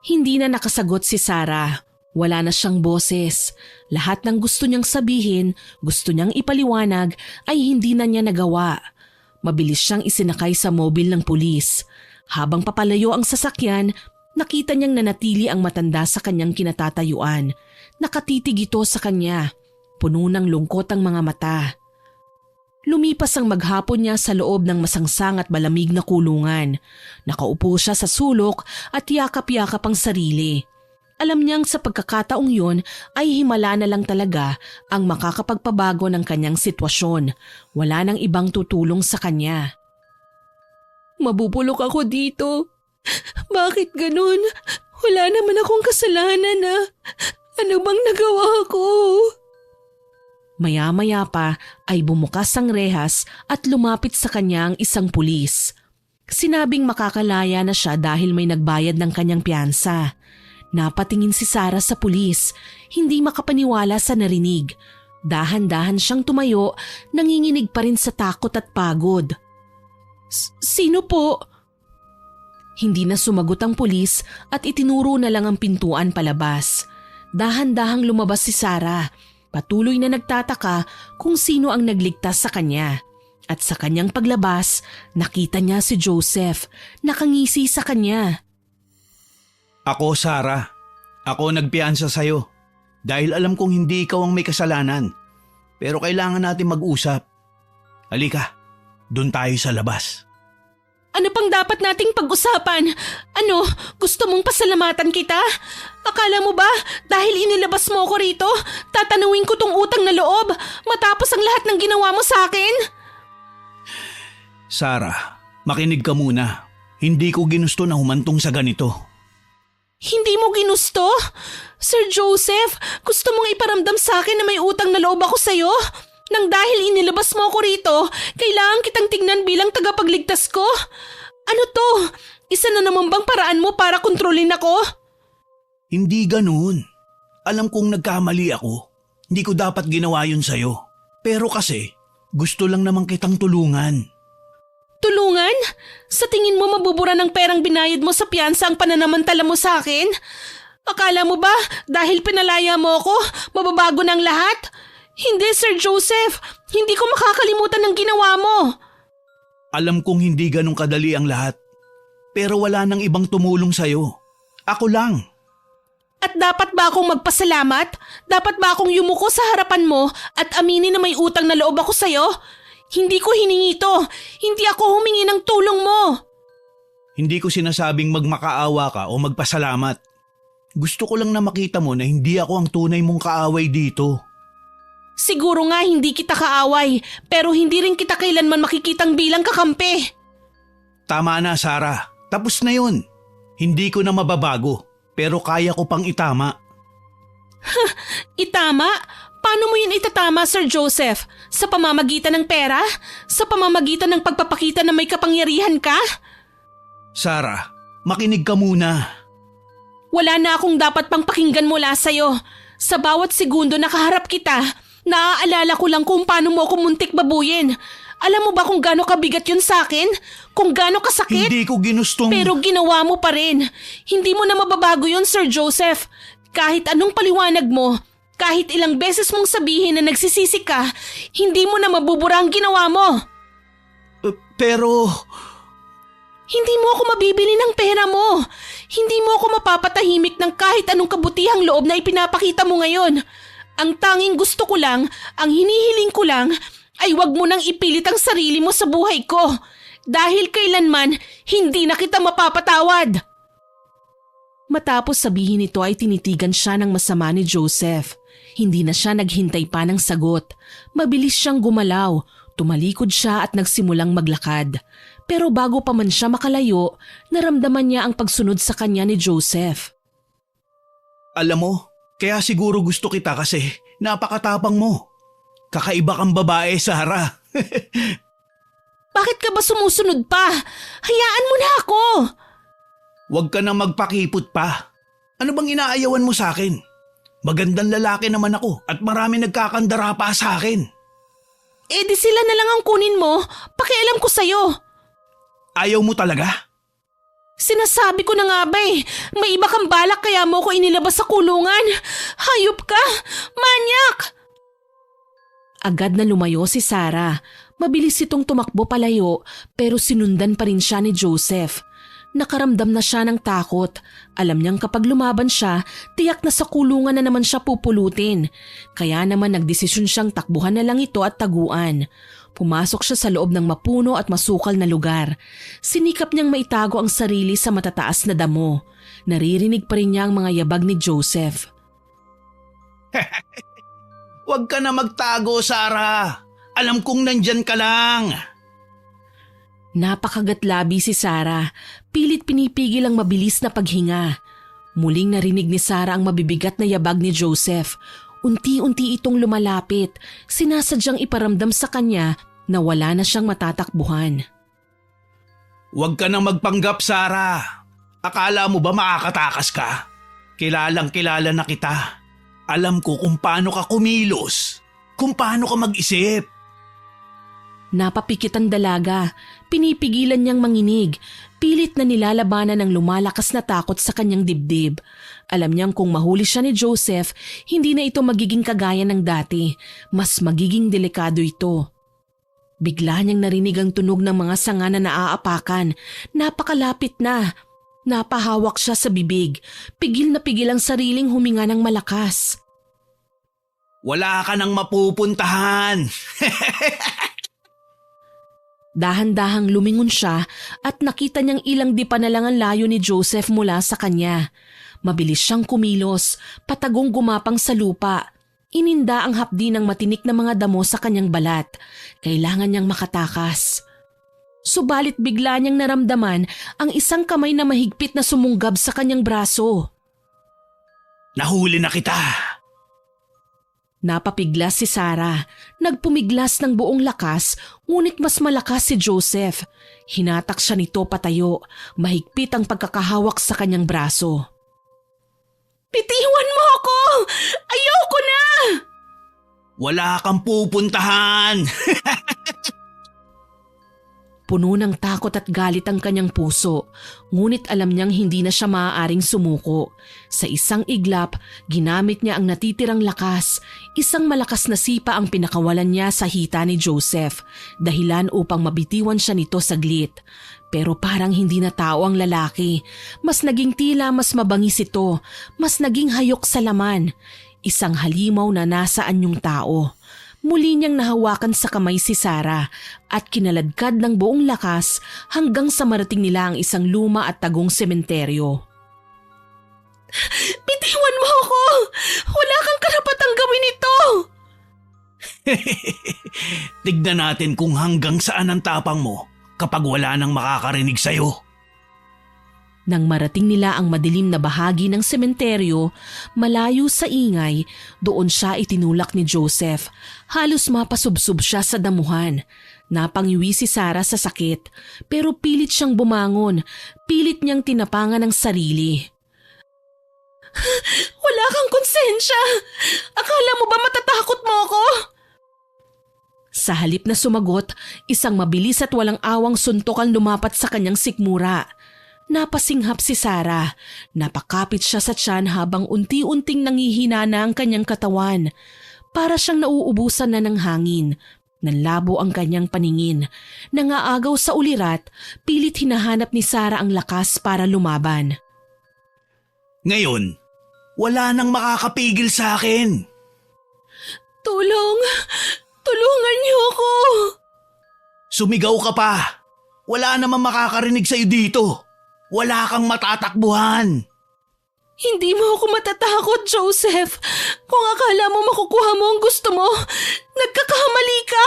Hindi na nakasagot si Sarah. Wala na siyang boses. Lahat ng gusto niyang sabihin, gusto niyang ipaliwanag, ay hindi na niya nagawa. Mabilis siyang isinakay sa mobil ng pulis. Habang papalayo ang sasakyan, nakita niyang nanatili ang matanda sa kanyang kinatatayuan. Nakatitig ito sa kanya. Puno ng lungkot ang mga mata. Lumipas ang maghapon niya sa loob ng masangsang at malamig na kulungan. Nakaupo siya sa sulok at yakap-yakap ang sarili. Alam niyang sa pagkakataong yun ay himala na lang talaga ang makakapagpabago ng kanyang sitwasyon. Wala nang ibang tutulong sa kanya. Mabubulok ako dito. Bakit ganun? Wala naman akong kasalanan na. Ano bang nagawa ko? Maya-maya pa ay bumukas ang rehas at lumapit sa kanya ang isang pulis. Sinabing makakalaya na siya dahil may nagbayad ng kanyang piyansa. Napatingin si Sarah sa pulis, hindi makapaniwala sa narinig. Dahan-dahan siyang tumayo, nanginginig pa rin sa takot at pagod. Sino po? Hindi na sumagot ang pulis at itinuro na lang ang pintuan palabas. Dahan-dahang lumabas si Sarah. Patuloy na nagtataka kung sino ang nagligtas sa kanya. At sa kanyang paglabas, nakita niya si Joseph, nakangisi sa kanya. Ako, Sarah. Ako nagpiyansa sa'yo. Dahil alam kong hindi ikaw ang may kasalanan. Pero kailangan natin mag-usap. Halika, doon tayo sa labas. Ano pang dapat nating pag-usapan? Ano, gusto mong pasalamatan kita? Akala mo ba dahil inilabas mo ko rito, tatanawin ko tong utang na loob matapos ang lahat ng ginawa mo sa akin? Sarah, makinig ka muna. Hindi ko ginusto na humantong sa ganito. Hindi mo ginusto? Sir Joseph, gusto mong iparamdam sa akin na may utang na loob ako sa'yo? Nang dahil inilabas mo ako rito, kailangan kitang tingnan bilang tagapagligtas ko? Ano to? Isa na naman bang paraan mo para kontrolin ako? Hindi ganoon. Alam kong nagkamali ako. Hindi ko dapat ginawa yun sa'yo. Pero kasi, gusto lang naman kitang tulungan. Tulungan? Sa tingin mo mabubura ng perang binayad mo sa piyansa ang pananamantala mo sa akin? Akala mo ba dahil pinalaya mo ako, mababago ng lahat? Hindi, Sir Joseph. Hindi ko makakalimutan ng ginawa mo. Alam kong hindi ganun kadali ang lahat. Pero wala nang ibang tumulong sa'yo. Ako lang. At dapat ba akong magpasalamat? Dapat ba akong yumuko sa harapan mo at aminin na may utang na loob ako sa'yo? Hindi ko hiningi ito. Hindi ako humingi ng tulong mo. Hindi ko sinasabing magmakaawa ka o magpasalamat. Gusto ko lang na makita mo na hindi ako ang tunay mong kaaway dito. Siguro nga hindi kita kaaway, pero hindi rin kita kailanman makikitang bilang kakampi. Tama na, Sarah. Tapos na yun. Hindi ko na mababago, pero kaya ko pang itama. Itama? Paano mo yun itatama, Sir Joseph? Sa pamamagitan ng pera? Sa pamamagitan ng pagpapakita na may kapangyarihan ka? Sarah, makinig ka muna. Wala na akong dapat pang pakinggan mula sa'yo. Sa bawat segundo na kaharap kita, naaalala ko lang kung paano mo ako muntik babuyin. Alam mo ba kung gaano kabigat yun sa akin? Kung gaano kasakit? Hindi ko ginustong… Pero ginawa mo pa rin. Hindi mo na mababago yun, Sir Joseph. Kahit anong paliwanag mo, kahit ilang beses mong sabihin na nagsisisi ka, hindi mo na mabubura ang ginawa mo. Pero… Hindi mo ako mabibili ng pera mo. Hindi mo ako mapapatahimik ng kahit anong kabutihang loob na ipinapakita mo ngayon. Ang tanging gusto ko lang, ang hinihiling ko lang, ay wag mo nang ipilit ang sarili mo sa buhay ko. Dahil kailanman, hindi na kita mapapatawad. Matapos sabihin ito ay tinitigan siya ng masama ni Joseph. Hindi na siya naghintay pa ng sagot. Mabilis siyang gumalaw. Tumalikod siya at nagsimulang maglakad. Pero bago pa man siya makalayo, naramdaman niya ang pagsunod sa kanya ni Joseph. Alam mo, kaya siguro gusto kita kasi napakatapang mo. Kakaiba kang babae, Sarah. Bakit ka ba sumusunod pa? Hayaan mo na ako! Huwag ka na magpakipot pa. Ano bang inaayawan mo sa akin? Magandang lalaki naman ako at marami nagkakandara pa sa akin. Eh di sila na lang ang kunin mo, pakialam ko sa'yo. Ayaw mo talaga? Sinasabi ko na nga ba eh, may iba kang balak kaya mo ko inilabas sa kulungan. Hayop ka! Manyak! Agad na lumayo si Sarah. Mabilis itong tumakbo palayo pero sinundan pa rin siya ni Joseph. Nakaramdam na siya ng takot. Alam niyang kapag lumaban siya, tiyak na sa kulungan na naman siya pupulutin. Kaya naman nagdesisyon siyang takbuhan na lang ito at taguan. Pumasok siya sa loob ng mapuno at masukal na lugar. Sinikap niyang maitago ang sarili sa matataas na damo. Naririnig pa rin niya ang mga yabag ni Joseph. Huwag ka na magtago, Sarah. Alam kong nandyan ka lang. Napakagatlabi si Sarah. Pilit pinipigil ang mabilis na paghinga. Muling narinig ni Sarah ang mabibigat na yabag ni Joseph. Unti-unti itong lumalapit. Sinasadyang iparamdam sa kanya na wala na siyang matatakbuhan. Huwag ka na magpanggap, Sarah. Akala mo ba makakatakas ka? Kilalang kilala na kita. Alam ko kung paano ka kumilos. Kung paano ka mag-isip. Napapikit ang dalaga. Pinipigilan niyang manginig. Pilit na nilalabanan ng lumalakas na takot sa kanyang dibdib. Alam niyang kung mahuli siya ni Joseph, hindi na ito magiging kagaya ng dati. Mas magiging delikado ito. Bigla niyang narinig ang tunog ng mga sanga na naaapakan. Napakalapit na. Napahawak siya sa bibig. Pigil na pigil ang sariling huminga ng malakas. Wala ka nang mapupuntahan. Dahan-dahang lumingon siya at nakita niyang ilang dipa na lang ang layo ni Joseph mula sa kanya. Mabilis siyang kumilos, patagong gumapang sa lupa. Ininda ang hapdi ng matinik na mga damo sa kanyang balat. Kailangan niyang makatakas. Subalit bigla niyang naramdaman ang isang kamay na mahigpit na sumunggab sa kanyang braso. Nahuli na kita. Napapiglas si Sarah. Nagpumiglas ng buong lakas, ngunit mas malakas si Joseph. Hinatak siya nito patayo. Mahigpit ang pagkakahawak sa kanyang braso. Bitiwan mo ako! Ayoko na! Wala kang pupuntahan. Puno ng takot at galit ang kanyang puso, ngunit alam niyang hindi na siya maaaring sumuko. Sa isang iglap, ginamit niya ang natitirang lakas. Isang malakas na sipa ang pinakawalan niya sa hita ni Joseph, dahilan upang mabitiwan siya nito saglit. Pero parang hindi na tao ang lalaki. Mas naging tila mas mabangis ito, mas naging hayok sa laman. Isang halimaw na nasa anyong tao. Muli niyang nahawakan sa kamay si Sarah at kinaladkad ng buong lakas hanggang sa marating nila ang isang luma at tagong sementeryo. Bitiwan mo ako! Wala kang karapatang gawin ito! Tignan natin kung hanggang saan ang tapang mo kapag wala nang makakarinig sa'yo. Nang marating nila ang madilim na bahagi ng sementeryo, malayo sa ingay, doon siya itinulak ni Joseph. Halos mapasubsob siya sa damuhan. Napangiwi si Sarah sa sakit, pero pilit siyang bumangon. Pilit niyang tinapangan ang sarili. Wala kang konsensya! Akala mo ba matatakot mo ako? Sa halip na sumagot, isang mabilis at walang awang suntok ang lumapat sa kanyang sikmura. Napasinghap si Sarah. Napakapit siya sa tiyan habang unti-unting nanghihina na ang kanyang katawan. Para siyang nauubusan na ng hangin. Nanlabo ang kanyang paningin. Nangaagaw sa ulirat, pilit hinahanap ni Sarah ang lakas para lumaban. Ngayon, wala nang makakapigil sa akin. Tulong! Tulungan niyo ako! Sumigaw ka pa. Wala namang makakarinig sa'yo dito. Wala kang matatakbuhan. Hindi mo ako matatakot, Joseph. Kung akala mo makukuha mo ang gusto mo, nagkakamali ka.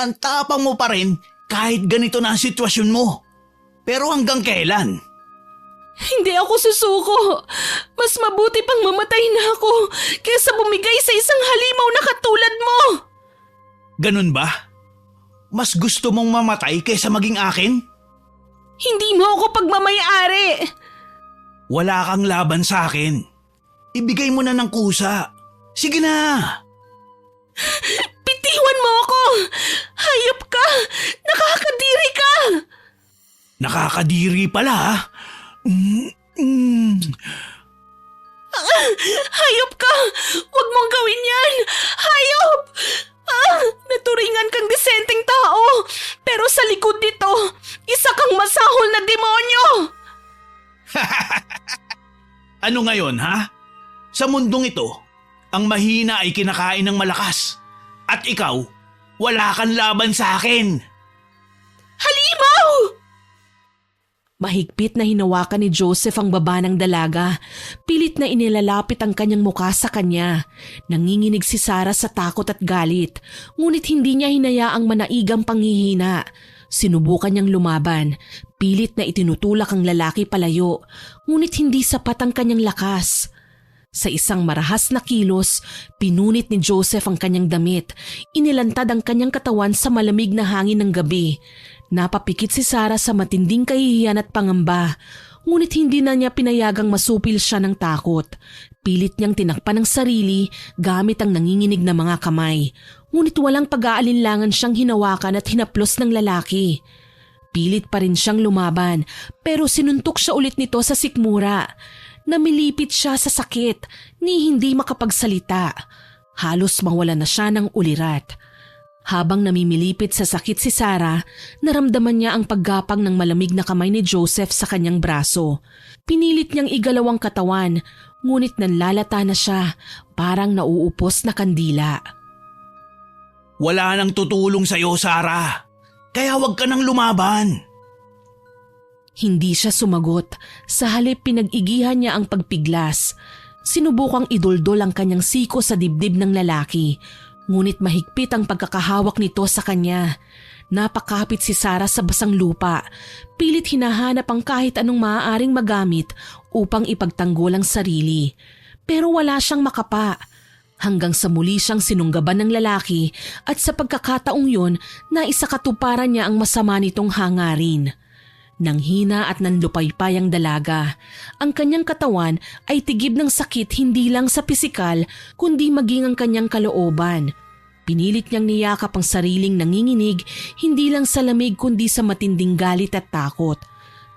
Ang tapang mo pa rin kahit ganito na ang sitwasyon mo. Pero hanggang kailan? Hindi ako susuko. Mas mabuti pang mamatay na ako kaysa bumigay sa isang halimaw na katulad mo. Ganun ba? Mas gusto mong mamatay kaysa maging akin? Hindi mo ako pagmamayari. Wala kang laban sa akin. Ibigay mo na ng kusa. Sige na. Bitiwan mo ako. Hayop ka. Nakakadiri ka. Nakakadiri pala ha? Hayop ka. Huwag mong gawin yan. Hayop. Naturingan kang disenteng tao. Pero sa likod nito, isa kang masahol na demonyo. Ano ngayon ha? Sa mundong ito, ang mahina ay kinakain ng malakas. At ikaw, wala kang laban sa akin. Halimaw! Mahigpit na hinawakan ni Joseph ang baba ng dalaga. Pilit na inilalapit ang kanyang mukha sa kanya. Nanginginig si Sarah sa takot at galit, ngunit hindi niya hinayaang manaigang panghihina. Sinubukan niyang lumaban. Pilit na itinutulak ang lalaki palayo, ngunit hindi sapat ang kanyang lakas. Sa isang marahas na kilos, pinunit ni Joseph ang kanyang damit. Inilantad ang kanyang katawan sa malamig na hangin ng gabi. Napapikit si Sarah sa matinding kahihiyan at pangamba, ngunit hindi na niya pinayagang masupil siya ng takot. Pilit niyang tinakpan ang sarili gamit ang nanginginig na mga kamay, ngunit walang pag-aalinlangan siyang hinawakan at hinaplos ng lalaki. Pilit pa rin siyang lumaban, pero sinuntok siya ulit nito sa sikmura. Namilipit siya sa sakit, ni hindi makapagsalita. Halos mawala na siya ng ulirat. Habang namimilipit sa sakit si Sarah, naramdaman niya ang paggapang ng malamig na kamay ni Joseph sa kanyang braso. Pinilit niyang igalaw ang katawan, ngunit nanlalata na siya, parang nauupos na kandila. Wala nang tutulong sa'yo, Sarah. Kaya huwag ka nang lumaban. Hindi siya sumagot. Sa halip pinag-igihan niya ang pagpiglas. Sinubukang idoldol ang kanyang siko sa dibdib ng lalaki, ngunit mahigpit ang pagkakahawak nito sa kanya. Napakapit si Sarah sa basang lupa. Pilit hinahanap ang kahit anong maaaring magamit upang ipagtanggol ang sarili. Pero wala siyang makapa. Hanggang sa muli siyang sinunggaban ng lalaki at sa pagkakataong yun, naisakatuparan niya ang masama nitong hangarin. Nanghina at nanlupaypay ang dalaga. Ang kanyang katawan ay tigib ng sakit hindi lang sa pisikal kundi maging ang kanyang kalooban. Pinilit niyang niyakap ang sariling nanginginig hindi lang sa lamig kundi sa matinding galit at takot.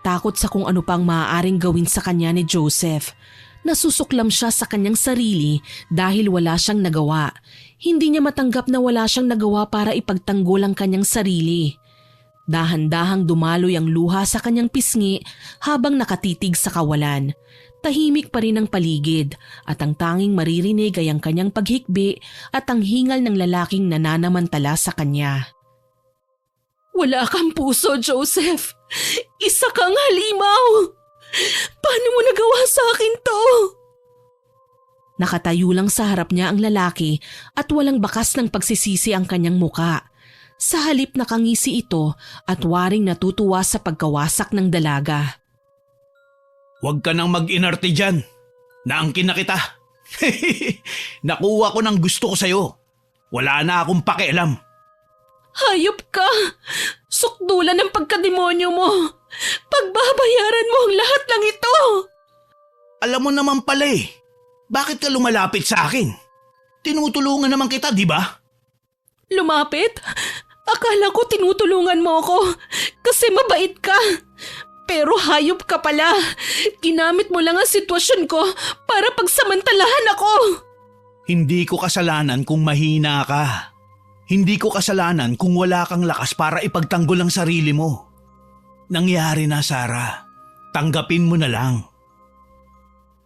Takot sa kung ano pang maaaring gawin sa kanya ni Joseph. Nasusuklam siya sa kanyang sarili dahil wala siyang nagawa. Hindi niya matanggap na wala siyang nagawa para ipagtanggol ang kanyang sarili. Dahan-dahang dumaloy ang luha sa kanyang pisngi habang nakatitig sa kawalan. Tahimik pa rin ang paligid at ang tanging maririnig ay ang kanyang paghikbi at ang hingal ng lalaking nananamantala sa kanya. Wala kang puso, Joseph. Isa kang halimaw. Paano mo nagawa sa akin to? Nakatayo lang sa harap niya ang lalaki at walang bakas ng pagsisisi ang kanyang muka. Sa halip nakangisi ito at waring natutuwa sa pagkawasak ng dalaga. Huwag ka nang mag-inarte dyan. Naangkin na kita. Nakuha ko ng gusto ko sa'yo. Wala na akong pakialam. Hayop ka! Sukdulan ng pagkademonyo mo! Pagbabayaran mo ang lahat ng ito! Alam mo naman pala eh. Bakit ka lumalapit sa akin? Tinutulungan naman kita, di ba? Lumapit? Akala ko tinutulungan mo ako kasi mabait ka. Pero hayop ka pala. Ginamit mo lang ang sitwasyon ko para pagsamantalahan ako. Hindi ko kasalanan kung mahina ka. Hindi ko kasalanan kung wala kang lakas para ipagtanggol ang sarili mo. Nangyari na, Sarah. Tanggapin mo na lang.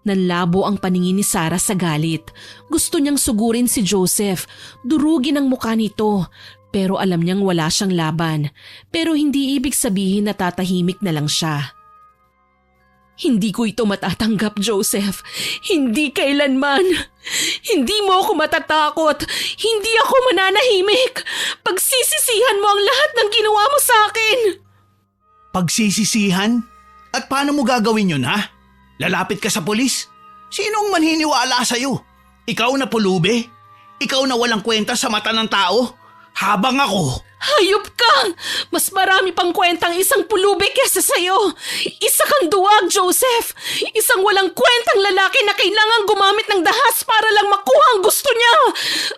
Nanlabo ang paningin ni Sarah sa galit. Gusto niyang sugurin si Joseph, durugin ang mukha nito. Pero alam niyang wala siyang laban. Pero hindi ibig sabihin na tatahimik na lang siya. Hindi ko ito matatanggap, Joseph. Hindi kailanman. Hindi mo ako matatakot. Hindi ako mananahimik. Pagsisisihan mo ang lahat ng ginawa mo sa akin. Pagsisisihan? At paano mo gagawin yun, ha? Lalapit ka sa pulis? Sinong manhiniwala sa'yo? Ikaw na pulubi? Ikaw na walang kwenta sa mata ng tao? Habang ako… Hayop ka! Mas marami pang kwentang isang pulubi kesa sa'yo. Isa kang duwag, Joseph. Isang walang kwentang lalaki na kailangang gumamit ng dahas para lang makuha ang gusto niya.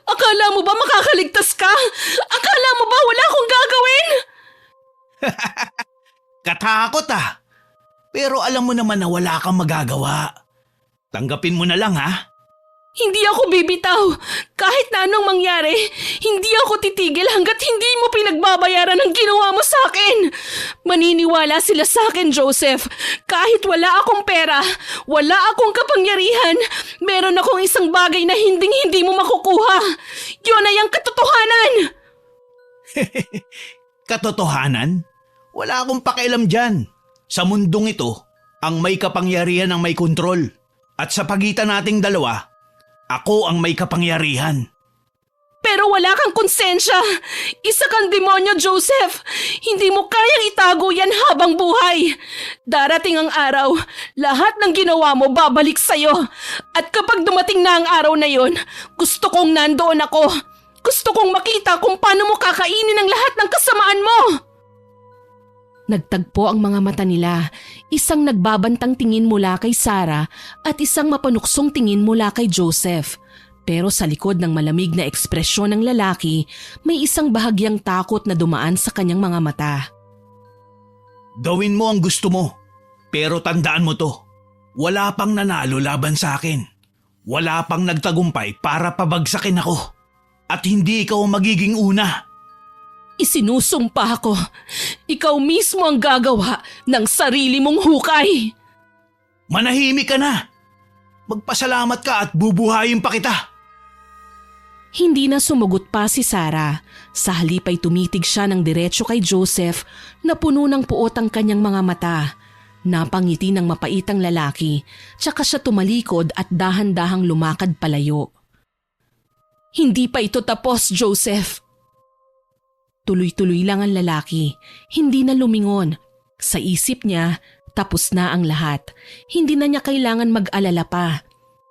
Akala mo ba makakaligtas ka? Akala mo ba wala akong gagawin? Katakot ah! Pero alam mo naman na wala kang magagawa. Tanggapin mo na lang, ha? Hindi ako bibitaw. Kahit na anong mangyari, hindi ako titigil hanggat hindi mo pinagbabayaran ang ginawa mo sa akin. Maniniwala sila sa akin, Joseph. Kahit wala akong pera, wala akong kapangyarihan, meron akong isang bagay na hindi mo makukuha. Yun ay ang katotohanan. Katotohanan? Wala akong pakialam dyan. Sa mundong ito, ang may kapangyarihan ang may kontrol. At sa pagitan nating dalawa, ako ang may kapangyarihan. Pero wala kang konsensya. Isa kang demonyo, Joseph. Hindi mo kayang itago yan habang buhay. Darating ang araw, lahat ng ginawa mo babalik sa'yo. At kapag dumating na ang araw na yon, gusto kong nandoon ako. Gusto kong makita kung paano mo kakainin ang lahat ng kasamaan mo. Nagtagpo ang mga mata nila, isang nagbabantang tingin mula kay Sarah at isang mapanuksong tingin mula kay Joseph. Pero sa likod ng malamig na ekspresyon ng lalaki, may isang bahagyang takot na dumaan sa kanyang mga mata. Gawin mo ang gusto mo, pero tandaan mo to. Wala pang nanalo laban sa akin. Wala pang nagtagumpay para pabagsakin ako. At hindi ikaw ang magiging una. Isinusumpa ko, ikaw mismo ang gagawa ng sarili mong hukay. Manahimik ka na. Magpasalamat ka at bubuhayin pa kita. Hindi na sumagot pa si Sarah. Sa halip ay tumitig siya ng diretso kay Joseph na puno ng puot ang kanyang mga mata. Napangiti ng mapaitang lalaki, tsaka siya tumalikod at dahan-dahang lumakad palayo. Hindi pa ito tapos, Joseph. Tuloy-tuloy lang ang lalaki, hindi na lumingon. Sa isip niya, tapos na ang lahat. Hindi na niya kailangan mag-alala pa.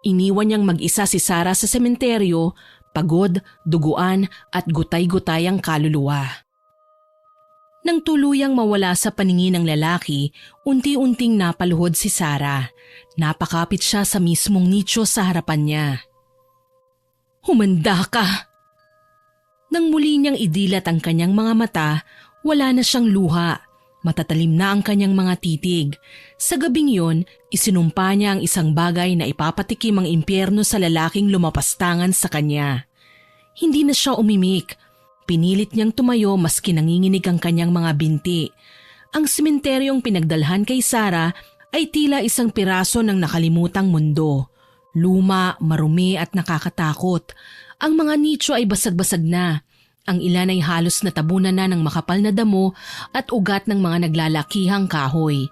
Iniwan niyang mag-isa si Sarah sa sementeryo, pagod, duguan at gutay-gutay ang kaluluwa. Nang tuluyang mawala sa paningin ng lalaki, unti-unting napaluhod si Sarah. Napakapit siya sa mismong nicho sa harapan niya. Humanda ka. Nang muli niyang idilat ang kanyang mga mata, wala na siyang luha. Matatalim na ang kanyang mga titig. Sa gabing yon, isinumpa niya ang isang bagay na ipapatikim ang impyerno sa lalaking lumapastangan sa kanya. Hindi na siya umimik. Pinilit niyang tumayo maski nanginginig ang kanyang mga binti. Ang sementeryong pinagdalhan kay Sarah ay tila isang piraso ng nakalimutang mundo. Luma, marumi at nakakatakot. Ang mga nicho ay basag-basag na. Ang ilan ay halos natabunan na ng makapal na damo at ugat ng mga naglalakihang kahoy.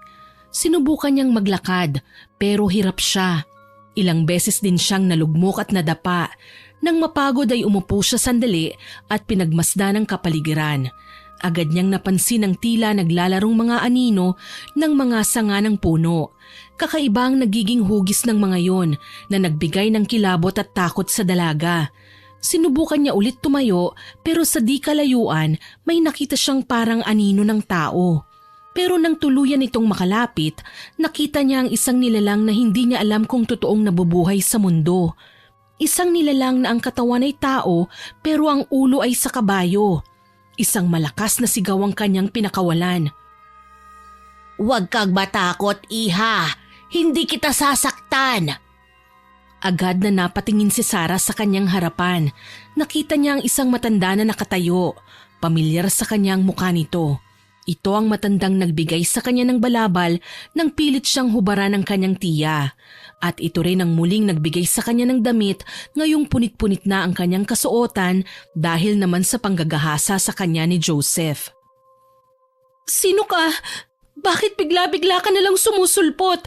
Sinubukan niyang maglakad pero hirap siya. Ilang beses din siyang nalugmok at nadapa. Nang mapagod ay umupo siya sandali at pinagmasdan ng kapaligiran. Agad niyang napansin ang tila naglalarong mga anino ng mga sanga ng puno. Kakaiba ang nagiging hugis ng mga yon na nagbigay ng kilabot at takot sa dalaga. Sinubukan niya ulit tumayo pero sa di kalayuan may nakita siyang parang anino ng tao. Pero nang tuluyan itong makalapit, nakita niya ang isang nilalang na hindi niya alam kung totoong nabubuhay sa mundo. Isang nilalang na ang katawan ay tao pero ang ulo ay sa kabayo. Isang malakas na sigaw ang kanyang pinakawalan. "Huwag kang matakot, iha. Hindi kita sasaktan." Agad na napatingin si Sarah sa kanyang harapan. Nakita niya ang isang matanda na nakatayo. Pamilyar sa kanyang mukha nito. Ito ang matandang nagbigay sa kanya ng balabal nang pilit siyang hubaran ng kanyang tiya. At ito rin ang muling nagbigay sa kanya ng damit ngayong punit-punit na ang kanyang kasuotan dahil naman sa panggagahasa sa kanya ni Joseph. Sino ka? Bakit bigla-bigla ka nalang sumusulpot?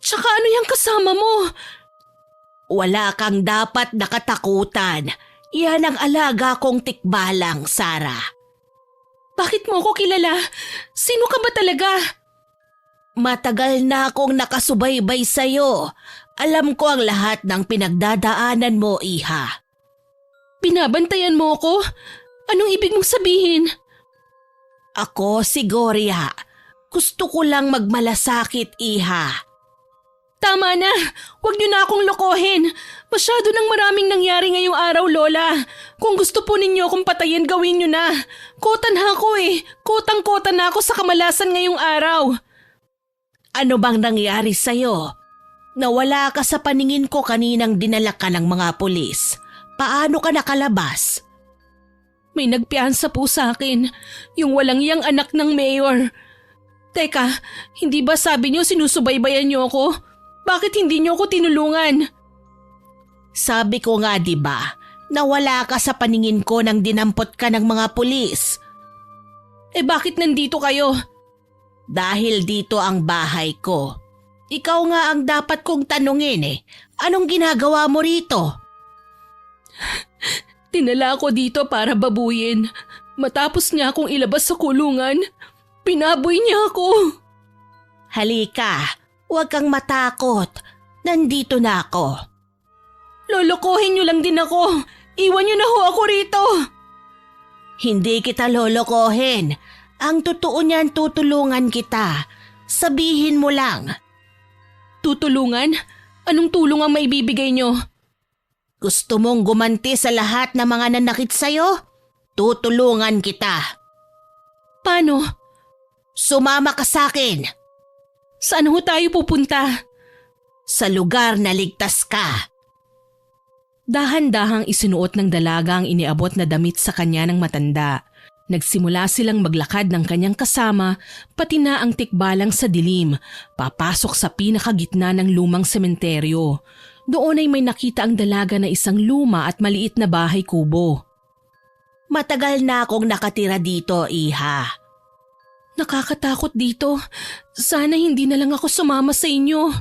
Tsaka ano yung kasama mo? Wala kang dapat nakatakutan. Yan ang alaga kong tikbalang, Sarah. Bakit mo ako kilala? Sino ka ba talaga? Matagal na akong nakasubaybay sa'yo. Alam ko ang lahat ng pinagdadaanan mo, iha. Binabantayan mo ako? Anong ibig mong sabihin? Ako si Gloria. Gusto ko lang magmalasakit, iha. Tama na! Huwag niyo na akong lokohin! Masyado nang maraming nangyari ngayong araw, Lola. Kung gusto po ninyo akong patayin, gawin niyo na. Kotan na ako eh. Kotang-kota na ako sa kamalasan ngayong araw. Ano bang nangyari sa'yo? Nawala ka sa paningin ko kaninang dinala ka ng mga pulis. Paano ka nakalabas? May nagpiansa po sa akin. Yung walang iyang anak ng mayor. Teka, hindi ba sabi niyo sinusubaybayan niyo ako? Bakit hindi niyo ako tinulungan? Sabi ko nga, di ba, nawala ka sa paningin ko nang dinampot ka ng mga pulis. Eh bakit nandito kayo? Dahil dito ang bahay ko. Ikaw nga ang dapat kong tanungin eh. Anong ginagawa mo rito? Tinala ako dito para babuyin. Matapos niya akong ilabas sa kulungan, pinaboy niya ako. Halika, huwag kang matakot. Nandito na ako. Lolokohin niyo lang din ako. Iwan niyo na ho ako rito. Hindi kita lolokohin. Ang totoo niyan, tutulungan kita. Sabihin mo lang. Tutulungan? Anong tulong ang maibibigay niyo? Gusto mong gumanti sa lahat ng mga nanakit sa'yo? Tutulungan kita. Paano? Sumama ka sa akin. Saan ho tayo pupunta? Sa lugar na ligtas ka. Dahan-dahang isinuot ng dalaga ang iniabot na damit sa kanya ng matanda. Nagsimula silang maglakad ng kanyang kasama, pati na ang tikbalang sa dilim, papasok sa pinakagitna ng lumang sementeryo. Doon ay may nakita ang dalaga na isang luma at maliit na bahay kubo. Matagal na akong nakatira dito, iha. Nakakatakot dito. Sana hindi na lang ako sumama sa inyo.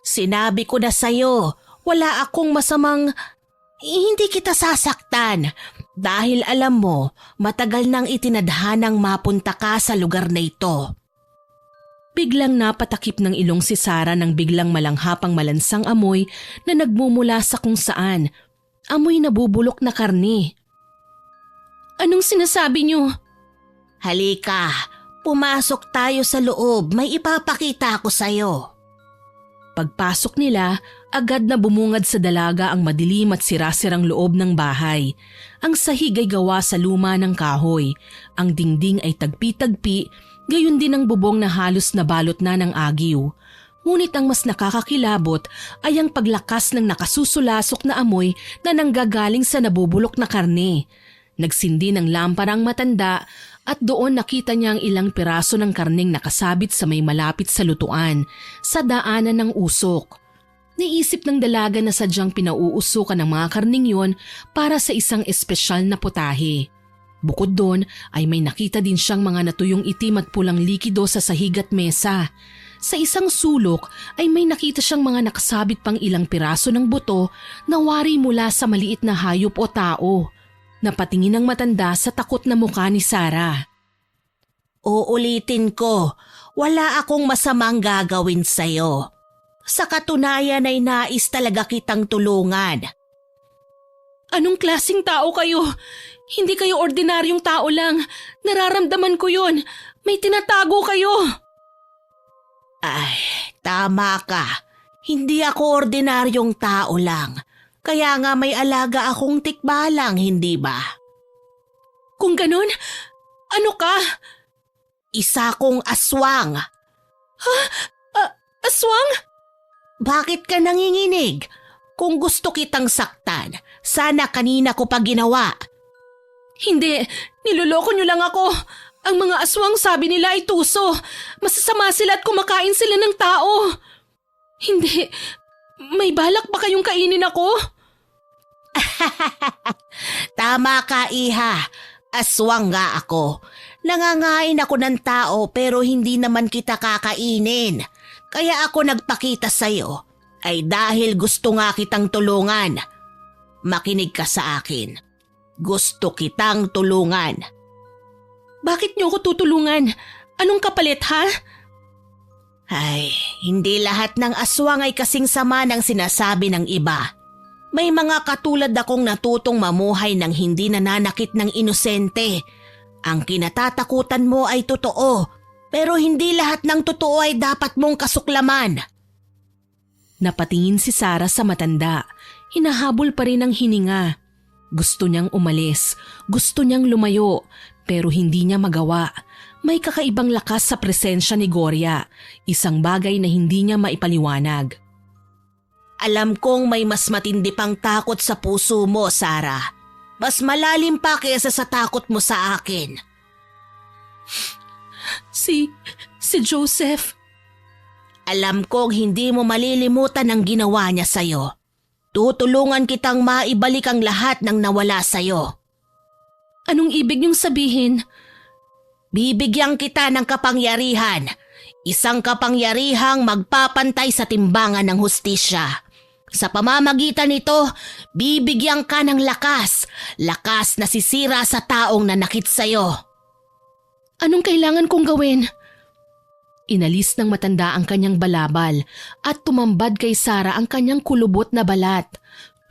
Sinabi ko na sa'yo, wala akong masamang... Hindi kita sasaktan dahil alam mo, matagal nang itinadhanang mapunta ka sa lugar na ito. Biglang napatakip ng ilong si Sarah nang biglang malanghapang malansang amoy na nagmumula sa kung saan. Amoy nabubulok na karne. Anong sinasabi niyo? Halika, pumasok tayo sa loob. May ipapakita ako sa'yo. Pagpasok nila, agad na bumungad sa dalaga ang madilim at sirasirang loob ng bahay. Ang sahig ay gawa sa luma ng kahoy. Ang dingding ay tagpi-tagpi, gayon din ang bubong na halos nabalot na ng agiw. Ngunit ang mas nakakakilabot ay ang paglakas ng nakasusulasok na amoy na nanggagaling sa nabubulok na karne. Nagsindi ng lampara ang matanda at doon nakita niya ang ilang piraso ng karneng nakasabit sa may malapit sa lutuan, sa daanan ng usok. Naisip ng dalaga na sadyang pinauusukan ng mga karning yon para sa isang espesyal na putahe. Bukod doon ay may nakita din siyang mga natuyong itim at pulang likido sa sahig at mesa. Sa isang sulok ay may nakita siyang mga nakasabit pang ilang piraso ng buto na wari mula sa maliit na hayop o tao. Napatingin ang matanda sa takot na mukha ni Sarah. Uulitin ko, wala akong masamang gagawin sa'yo. Sa katunayan ay nais talaga kitang tulungan. Anong klaseng tao kayo? Hindi kayo ordinaryong tao lang. Nararamdaman ko yon. May tinatago kayo. Ay, tama ka. Hindi ako ordinaryong tao lang. Kaya nga may alaga akong tikbalang, hindi ba? Kung ganun, ano ka? Isa kong aswang. Aswang? Bakit ka nanginginig? Kung gusto kitang saktan, sana kanina ko pa ginawa. Hindi, niloloko niyo lang ako. Ang mga aswang sabi nila ay tuso. Masasama sila at kumakain sila ng tao. Hindi, may balak ba kayong kainin ako? Tama ka, iha. Aswang nga ako. Nangangain ako ng tao pero hindi naman kita kakainin. Kaya ako nagpakita sa'yo ay dahil gusto nga kitang tulungan. Makinig ka sa akin. Gusto kitang tulungan. Bakit niyo ako tutulungan? Anong kapalit, ha? Ay, hindi lahat ng aswang ay kasing sama ng sinasabi ng iba. May mga katulad akong natutong mamuhay ng hindi nananakit ng inosente. Ang kinatatakutan mo ay totoo, pero hindi lahat ng totoo ay dapat mong kasuklaman. Napatingin si Sarah sa matanda. Hinahabol pa rin ang hininga. Gusto niyang umalis, gusto niyang lumayo, pero hindi niya magawa. May kakaibang lakas sa presensya ni Gloria, isang bagay na hindi niya maipaliwanag. Alam kong may mas matindi pang takot sa puso mo, Sarah. Mas malalim pa kaysa sa takot mo sa akin. Si Joseph. Alam kong hindi mo malilimutan ang ginawa niya sa'yo. Tutulungan kitang maibalik ang lahat ng nawala sa'yo. Anong ibig niyong sabihin? Bibigyan kita ng kapangyarihan. Isang kapangyarihang magpapantay sa timbangan ng hustisya. Sa pamamagitan nito, bibigyan ka ng lakas. Lakas na sisira sa taong nanakit sa'yo. Anong kailangan kong gawin? Inalis ng matanda ang kanyang balabal at tumambad kay Sarah ang kanyang kulubot na balat.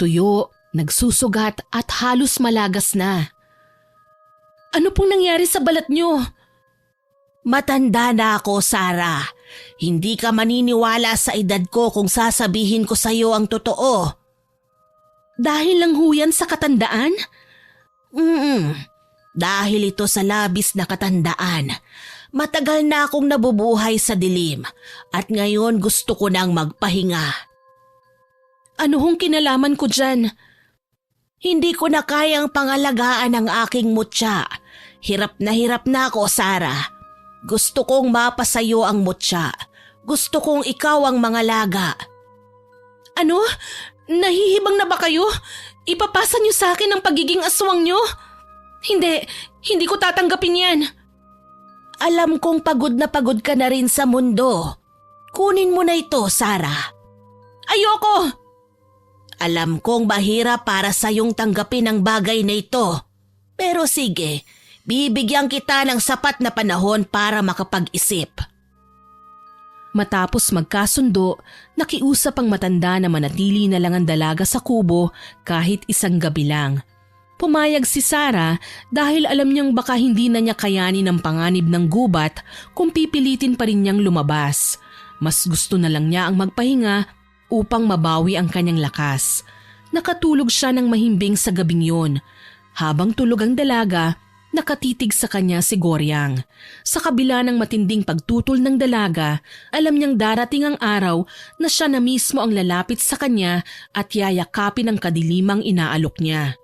Tuyo, nagsusugat at halos malagas na. Ano pong nangyari sa balat niyo? Matanda na ako, Sarah. Hindi ka maniniwala sa edad ko kung sasabihin ko sa'yo ang totoo. Dahil lang huyan sa katandaan? Dahil ito sa labis na katandaan. Matagal na akong nabubuhay sa dilim at ngayon gusto ko nang magpahinga. Ano hong kinalaman ko dyan? Hindi ko na kayang pangalagaan ang aking mutya. Hirap na ako, Sarah. Gusto kong mapasayo ang mutya. Gusto kong ikaw ang mangalaga. Ano? Nahihibang na ba kayo? Ipapasa niyo sa akin ang pagiging aswang niyo? Hindi ko tatanggapin yan. Alam kong pagod ka na rin sa mundo. Kunin mo na ito, Sarah. Ayoko! Alam kong mahirap para sa iyong tanggapin ang bagay na ito. Pero sige, bibigyan kita ng sapat na panahon para makapag-isip. Matapos magkasundo, nakiusap ang matanda na manatili na lang ang dalaga sa kubo kahit isang gabi lang. Pumayag si Sarah dahil alam niyang baka hindi na niya kayanin ang panganib ng gubat kung pipilitin pa rin niyang lumabas. Mas gusto na lang niya ang magpahinga upang mabawi ang kanyang lakas. Nakatulog siya ng mahimbing sa gabing yun. Habang tulog ang dalaga, nakatitig sa kanya si Goryang. Sa kabila ng matinding pagtutol ng dalaga, alam niyang darating ang araw na siya na mismo ang lalapit sa kanya at yayakapin ang kadilimang inaalok niya.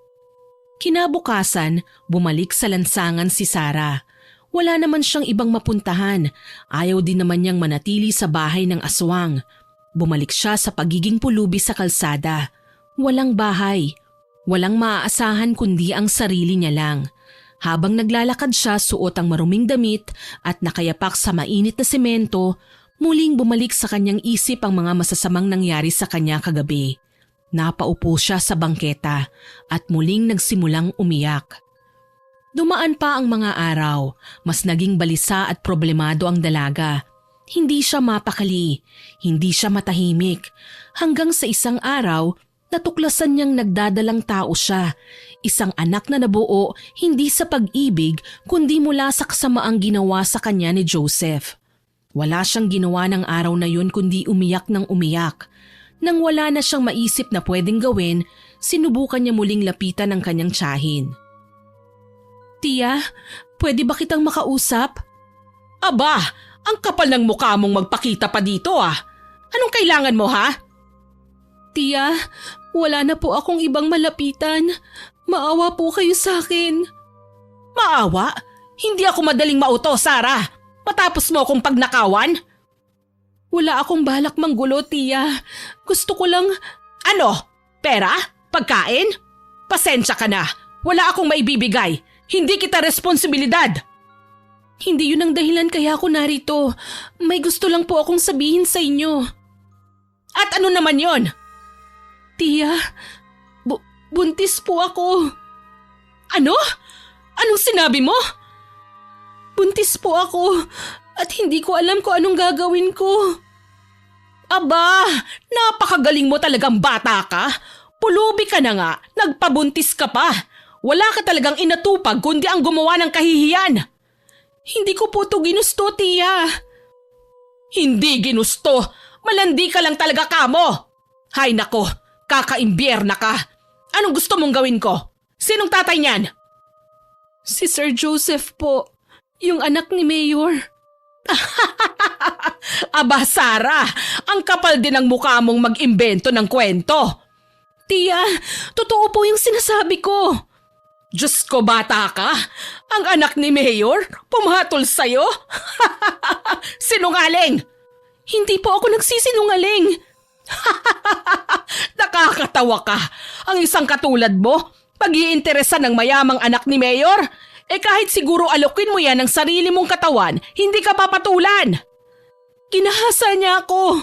Kinabukasan, bumalik sa lansangan si Sarah. Wala naman siyang ibang mapuntahan. Ayaw din naman niyang manatili sa bahay ng aswang. Bumalik siya sa pagiging pulubi sa kalsada. Walang bahay. Walang maaasahan kundi ang sarili niya lang. Habang naglalakad siya suot ang maruming damit at nakayapak sa mainit na semento, muling bumalik sa kanyang isip ang mga masasamang nangyari sa kanya kagabi. Napaupo siya sa bangketa at muling nagsimulang umiyak. Dumaan pa ang mga araw, mas naging balisa at problemado ang dalaga. Hindi siya mapakali, hindi siya matahimik, hanggang sa isang araw, natuklasan niyang nagdadalang tao siya. Isang anak na nabuo hindi sa pag-ibig kundi mula sa kasamaang ginawa sa kanya ni Joseph. Wala siyang ginawa ng araw na yun kundi umiyak ng umiyak. Nang wala na siyang maisip na pwedeng gawin, sinubukan niya muling lapitan ang kanyang tiyahin. Tia, pwede ba kitang makausap? Aba, ang kapal ng mukha mong magpakita pa dito ah. Anong kailangan mo ha? Tia, wala na po akong ibang malapitan. Maawa po kayo sa akin. Maawa? Hindi ako madaling mauto, Sarah. Matapos mo akong pagnakawan? Wala akong balak manggulo, Tia. Gusto ko lang… Ano? Pera? Pagkain? Pasensya ka na. Wala akong maibibigay. Hindi kita responsibilidad. Hindi yun ang dahilan kaya ako narito. May gusto lang po akong sabihin sa inyo. At ano naman yon? Tia, buntis po ako. Ano? Anong sinabi mo? Buntis po ako at hindi ko alam kung anong gagawin ko. Aba, napakagaling mo talagang bata ka. Pulubi ka na nga, nagpabuntis ka pa. Wala ka talagang inatupag kundi ang gumawa ng kahihiyan. Hindi ko po ito ginusto, Tia. Hindi ginusto. Malandi ka lang talaga kamo. Hay nako, kakaimbierna ka. Anong gusto mong gawin ko? Sinong tatay niyan? Si Sir Joseph po, yung anak ni Mayor. Aba Sarah, ang kapal din ang mukha mong mag-imbento ng kwento. Tia, totoo po yung sinasabi ko. Diyos ko, bata ka? Ang anak ni Mayor? Pumatol sa'yo? Sinungaling! Hindi po ako nagsisinungaling. Nakakatawa ka. Ang isang katulad mo, pag-iinteresan ng mayamang anak ni Mayor, kahit siguro alokin mo yan ng sarili mong katawan, hindi ka papatulan. Ginahasa niya ako.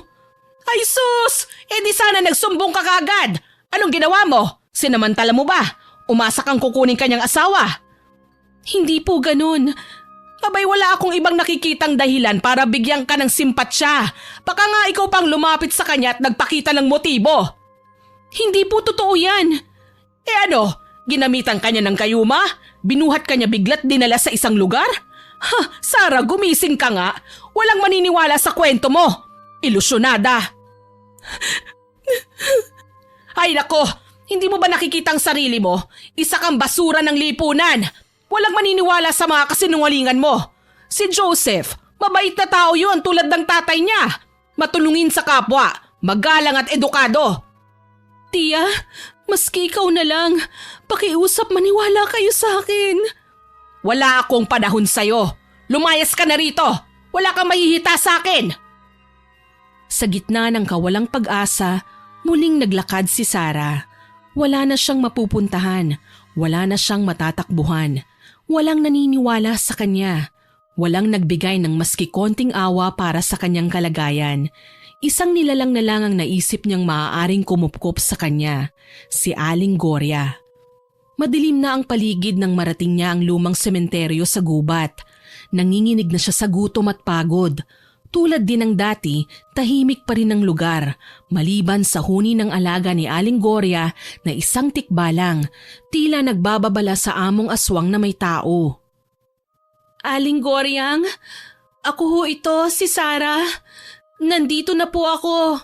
Ay sus! Di sana nagsumbong ka kagad. Anong ginawa mo? Sinamantala mo ba? Umasa kang kukunin kanyang asawa. Hindi po ganun. Abay wala akong ibang nakikitang dahilan para bigyan ka ng simpatsya. Baka nga ikaw pang lumapit sa kanya at nagpakita ng motibo. Hindi po totoo yan. Ano? Ginamitan kanya ng kayuma? Binuhat kanya bigla't dinala sa isang lugar? Ha, Sarah, gumising ka nga. Walang maniniwala sa kwento mo. Ilusyonada. Ay nako! Hindi mo ba nakikita ang sarili mo? Isa kang basura ng lipunan. Walang maniniwala sa mga kasinungalingan mo. Si Joseph, mabait na tao yun tulad ng tatay niya. Matulungin sa kapwa, magalang at edukado. Tia, maski ikaw na lang. Pakiusap, maniwala kayo sa akin. Wala akong panahon sa'yo. Lumayas ka na rito. Wala kang mahihita sa akin. Sa gitna ng kawalang pag-asa, muling naglakad si Sarah. Wala na siyang mapupuntahan, wala na siyang matatakbuhan, walang naniniwala sa kanya, walang nagbigay ng maski konting awa para sa kanyang kalagayan. Isang nilalang na lang ang naisip niyang maaaring kumupkop sa kanya, si Aling Gorya. Madilim na ang paligid nang marating niya ang lumang sementeryo sa gubat. Nanginginig na siya sa gutom at pagod. Tulad din ng dati, tahimik pa rin ang lugar, maliban sa huni ng alaga ni Aling Gorya na isang tikbalang, tila nagbababala sa among aswang na may tao. Aling Goryang, ako ho ito, si Sarah. Nandito na po ako.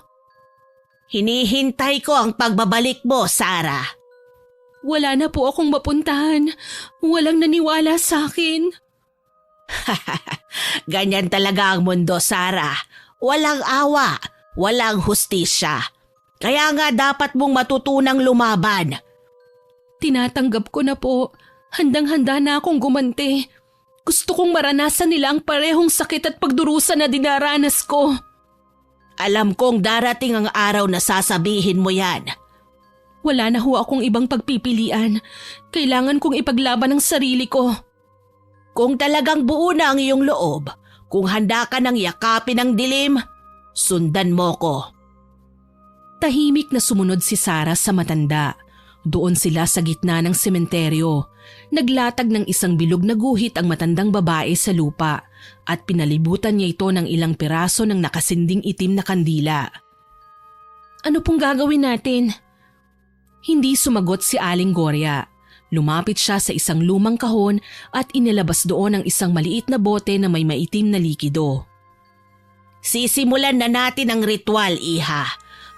Hinihintay ko ang pagbabalik mo, Sarah. Wala na po akong mapuntahan. Walang naniwala sa akin. Ganyan talaga ang mundo, Sarah. Walang awa, walang hustisya. Kaya nga dapat mong matutunang lumaban. Tinatanggap ko na po. Handang-handa na akong gumanti. Gusto kong maranasan nila ang parehong sakit at pagdurusa na dinaranas ko. Alam kong darating ang araw na sasabihin mo yan. Wala na ho akong ibang pagpipilian. Kailangan kong ipaglaban ang sarili ko. Kung talagang buo na ang iyong loob, kung handa ka ng yakapin ang dilim, sundan mo ko. Tahimik na sumunod si Sarah sa matanda. Doon sila sa gitna ng sementeryo. Naglatag ng isang bilog na guhit ang matandang babae sa lupa at pinalibutan niya ito ng ilang piraso ng nakasinding itim na kandila. Ano pong gagawin natin? Hindi sumagot si Aling Gloria. Lumapit siya sa isang lumang kahon at inilabas doon ang isang maliit na bote na may maitim na likido. Sisimulan na natin ang ritual, Iha,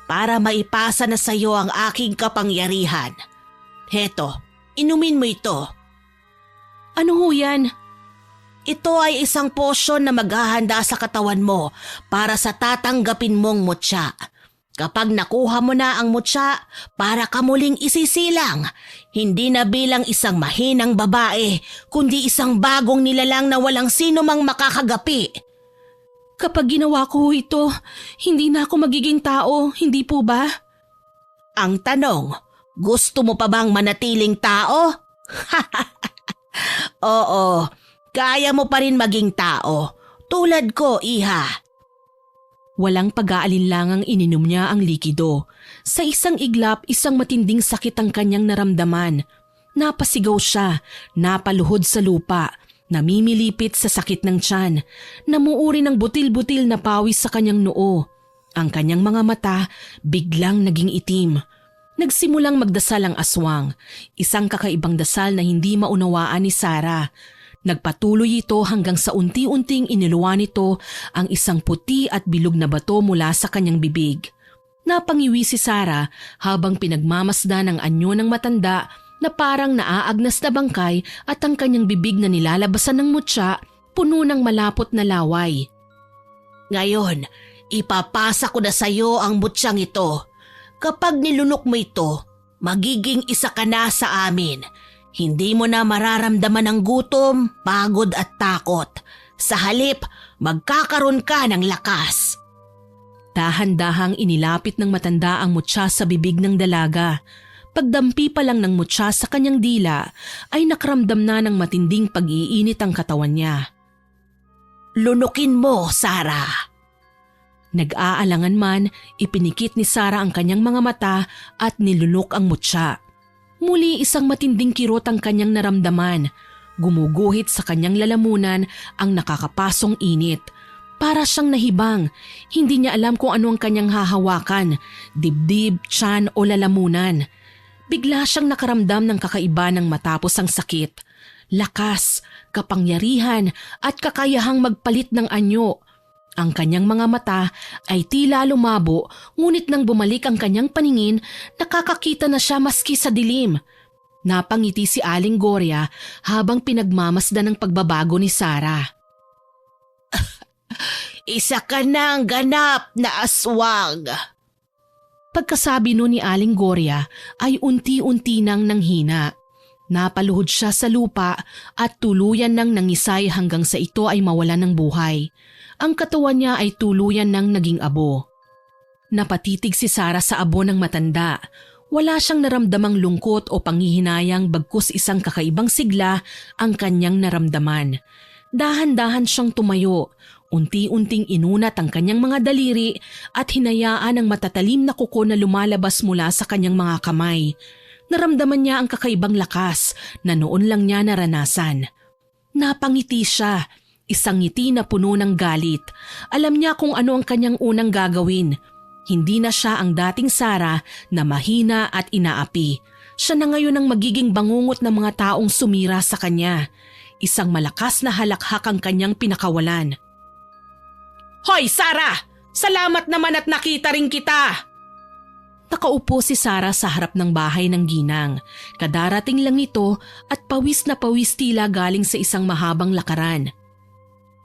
para maipasa na sa iyo ang aking kapangyarihan. Heto, inumin mo ito. Ano ho yan? Ito ay isang potion na maghahanda sa katawan mo para sa tatanggapin mong mutya. Kapag nakuha mo na ang mutya, para ka muling isisilang. Hindi na bilang isang mahinang babae, kundi isang bagong nilalang na walang sino mang makakagapi. Kapag ginawa ko ho ito, hindi na ako magiging tao, hindi po ba? Ang tanong, gusto mo pa bang manatiling tao? Oo, kaya mo pa rin maging tao. Tulad ko, Iha. Walang pag-aalinlangang ininom niya ang likido. Sa isang iglap, isang matinding sakit ang kanyang naramdaman. Napasigaw siya, napaluhod sa lupa, namimilipit sa sakit ng tiyan, namuuri ng butil-butil na pawis sa kanyang noo. Ang kanyang mga mata biglang naging itim. Nagsimulang magdasal ang aswang, isang kakaibang dasal na hindi maunawaan ni Sarah. Nagpatuloy ito hanggang sa unti-unting iniluwa nito ang isang puti at bilog na bato mula sa kanyang bibig. Napangiwi si Sarah habang pinagmamasdan ng anyo ng matanda na parang naaagnas na bangkay at ang kanyang bibig na nilalabasan ng mutya puno ng malapot na laway. Ngayon, ipapasa ko na sa iyo ang mutsyang ito. Kapag nilunok mo ito, magiging isa ka na sa amin. Hindi mo na mararamdaman ang gutom, pagod at takot. Sa halip, magkakaroon ka ng lakas. Dahan-dahang inilapit ng matanda ang mutya sa bibig ng dalaga. Pagdampi pa lang ng mutya sa kanyang dila, ay nakaramdam na ng matinding pag-iinit ang katawan niya. Lunukin mo, Sarah. Nag-aalangan man, ipinikit ni Sarah ang kanyang mga mata at nilunok ang mutya. Muli isang matinding kirot ang kanyang naramdaman. Gumuguhit sa kanyang lalamunan ang nakakapasong init. Para siyang nahibang. Hindi niya alam kung ano ang kanyang hahawakan, dibdib, tiyan o lalamunan. Bigla siyang nakaramdam ng kakaiba ng matapos ang sakit. Lakas, kapangyarihan at kakayahang magpalit ng anyo. Ang kanyang mga mata ay tila lumabo, ngunit nang bumalik ang kanyang paningin, nakakakita na siya maski sa dilim. Napangiti si Aling Gloria habang pinagmamasdan ng pagbabago ni Sarah. Isa ka na ang ganap na aswang. Pagkasabi no ni Aling Gloria ay unti-unti nang nanghina. Napaluhod siya sa lupa at tuluyan nang nangisay hanggang sa ito ay mawalan ng buhay. Ang katawan niya ay tuluyan nang naging abo. Napatitig si Sarah sa abo ng matanda. Wala siyang naramdamang lungkot o panghihinayang bagkus isang kakaibang sigla ang kanyang naramdaman. Dahan-dahan siyang tumayo. Unti-unting inunat ang kanyang mga daliri at hinayaan ang matatalim na kuko na lumalabas mula sa kanyang mga kamay. Naramdaman niya ang kakaibang lakas na noon lang niya naranasan. Napangiti siya. Isang ngiti na puno ng galit. Alam niya kung ano ang kanyang unang gagawin. Hindi na siya ang dating Sarah na mahina at inaapi. Siya na ngayon ang magiging bangungot ng mga taong sumira sa kanya. Isang malakas na halakhak ang kanyang pinakawalan. Hoy, Sarah! Salamat naman at nakita rin kita. Nakaupo si Sarah sa harap ng bahay ng ginang. Kadarating lang ito at pawis na pawis tila galing sa isang mahabang lakaran.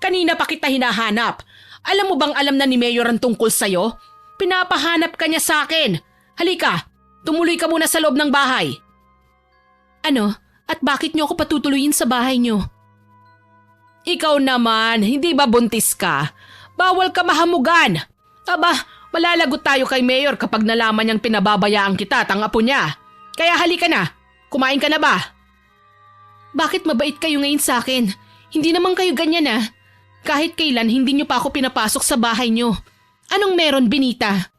Kanina pa kita hinahanap. Alam mo bang alam na ni Mayor ang tungkol sa'yo? Pinapahanap ka niya sa akin. Halika, tumuloy ka muna sa loob ng bahay. Ano? At bakit niyo ako patutuloyin sa bahay niyo? Ikaw naman, hindi ba buntis ka? Bawal ka mahamugan. Aba, malalagot tayo kay Mayor kapag nalaman niyang pinababayaan kita at ang apo niya. Kaya halika na, kumain ka na ba? Bakit mabait kayo ngayon sa akin? Hindi naman kayo ganyan ah. Kahit kailan hindi niyo pa ako pinapasok sa bahay niyo. Anong meron, Benita?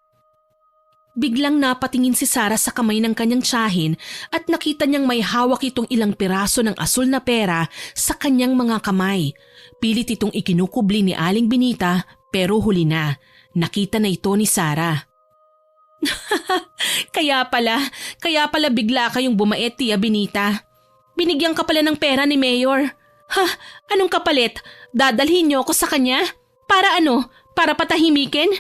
Biglang napatingin si Sarah sa kamay ng kanyang tiyahin at nakita niyang may hawak itong ilang piraso ng asul na pera sa kanyang mga kamay. Pilit itong ikinukubli ni Aling Benita pero huli na. Nakita na ito ni Sarah. Kaya pala bigla kayong bumait, Tia Benita. Binigyan ka pala ng pera ni Mayor. Ha? Anong kapalit? Dadalhin niyo ako sa kanya? Para ano? Para patahimikin?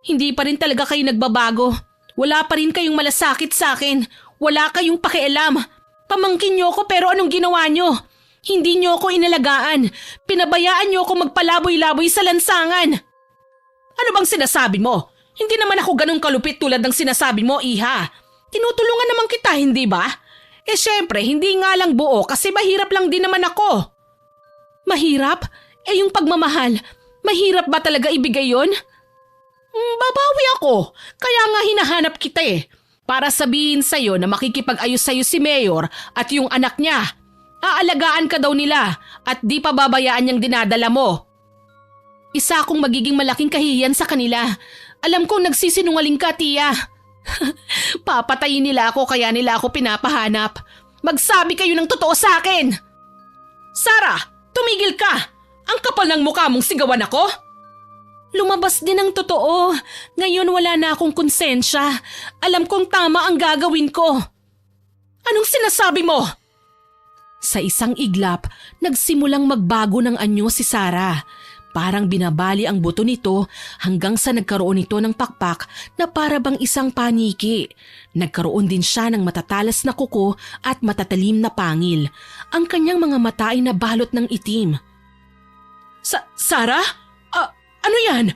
Hindi pa rin talaga kayo nagbabago. Wala pa rin kayong malasakit sa akin. Wala kayong pakialam. Pamangkin niyo ako pero anong ginawa niyo? Hindi niyo ako inalagaan. Pinabayaan niyo ako magpalaboy-laboy sa lansangan. Ano bang sinasabi mo? Hindi naman ako ganun kalupit tulad ng sinasabi mo, Iha. Tinutulungan naman kita, hindi ba? Eh syempre, hindi nga lang buo kasi mahirap lang din naman ako. Mahirap? Eh yung pagmamahal, mahirap ba talaga ibigay yon? Babawi ako. Kaya nga hinahanap kita eh. Para sabihin sa'yo na makikipag-ayos sa'yo si Mayor at yung anak niya. Aalagaan ka daw nila at di pa babayaan niyang dinadala mo. Isa akong magiging malaking kahihiyan sa kanila. Alam kong nagsisinungaling ka, Tia. Papatayin nila ako kaya nila ako pinapahanap. Magsabi kayo ng totoo sa akin. Sarah, tumigil ka. Ang kapal ng mukha mong sigawan ako. Lumabas din ang totoo. Ngayon wala na akong konsensya. Alam kong tama ang gagawin ko. Anong sinasabi mo? Sa isang iglap, nagsimulang magbago ng anyo si Sarah. Parang binabali ang buto nito hanggang sa nagkaroon ito ng pakpak na para bang isang paniki. Nagkaroon din siya ng matatalas na kuko at matatalim na pangil. Ang kanyang mga mata ay nabalot ng itim. Sarah? Ano yan?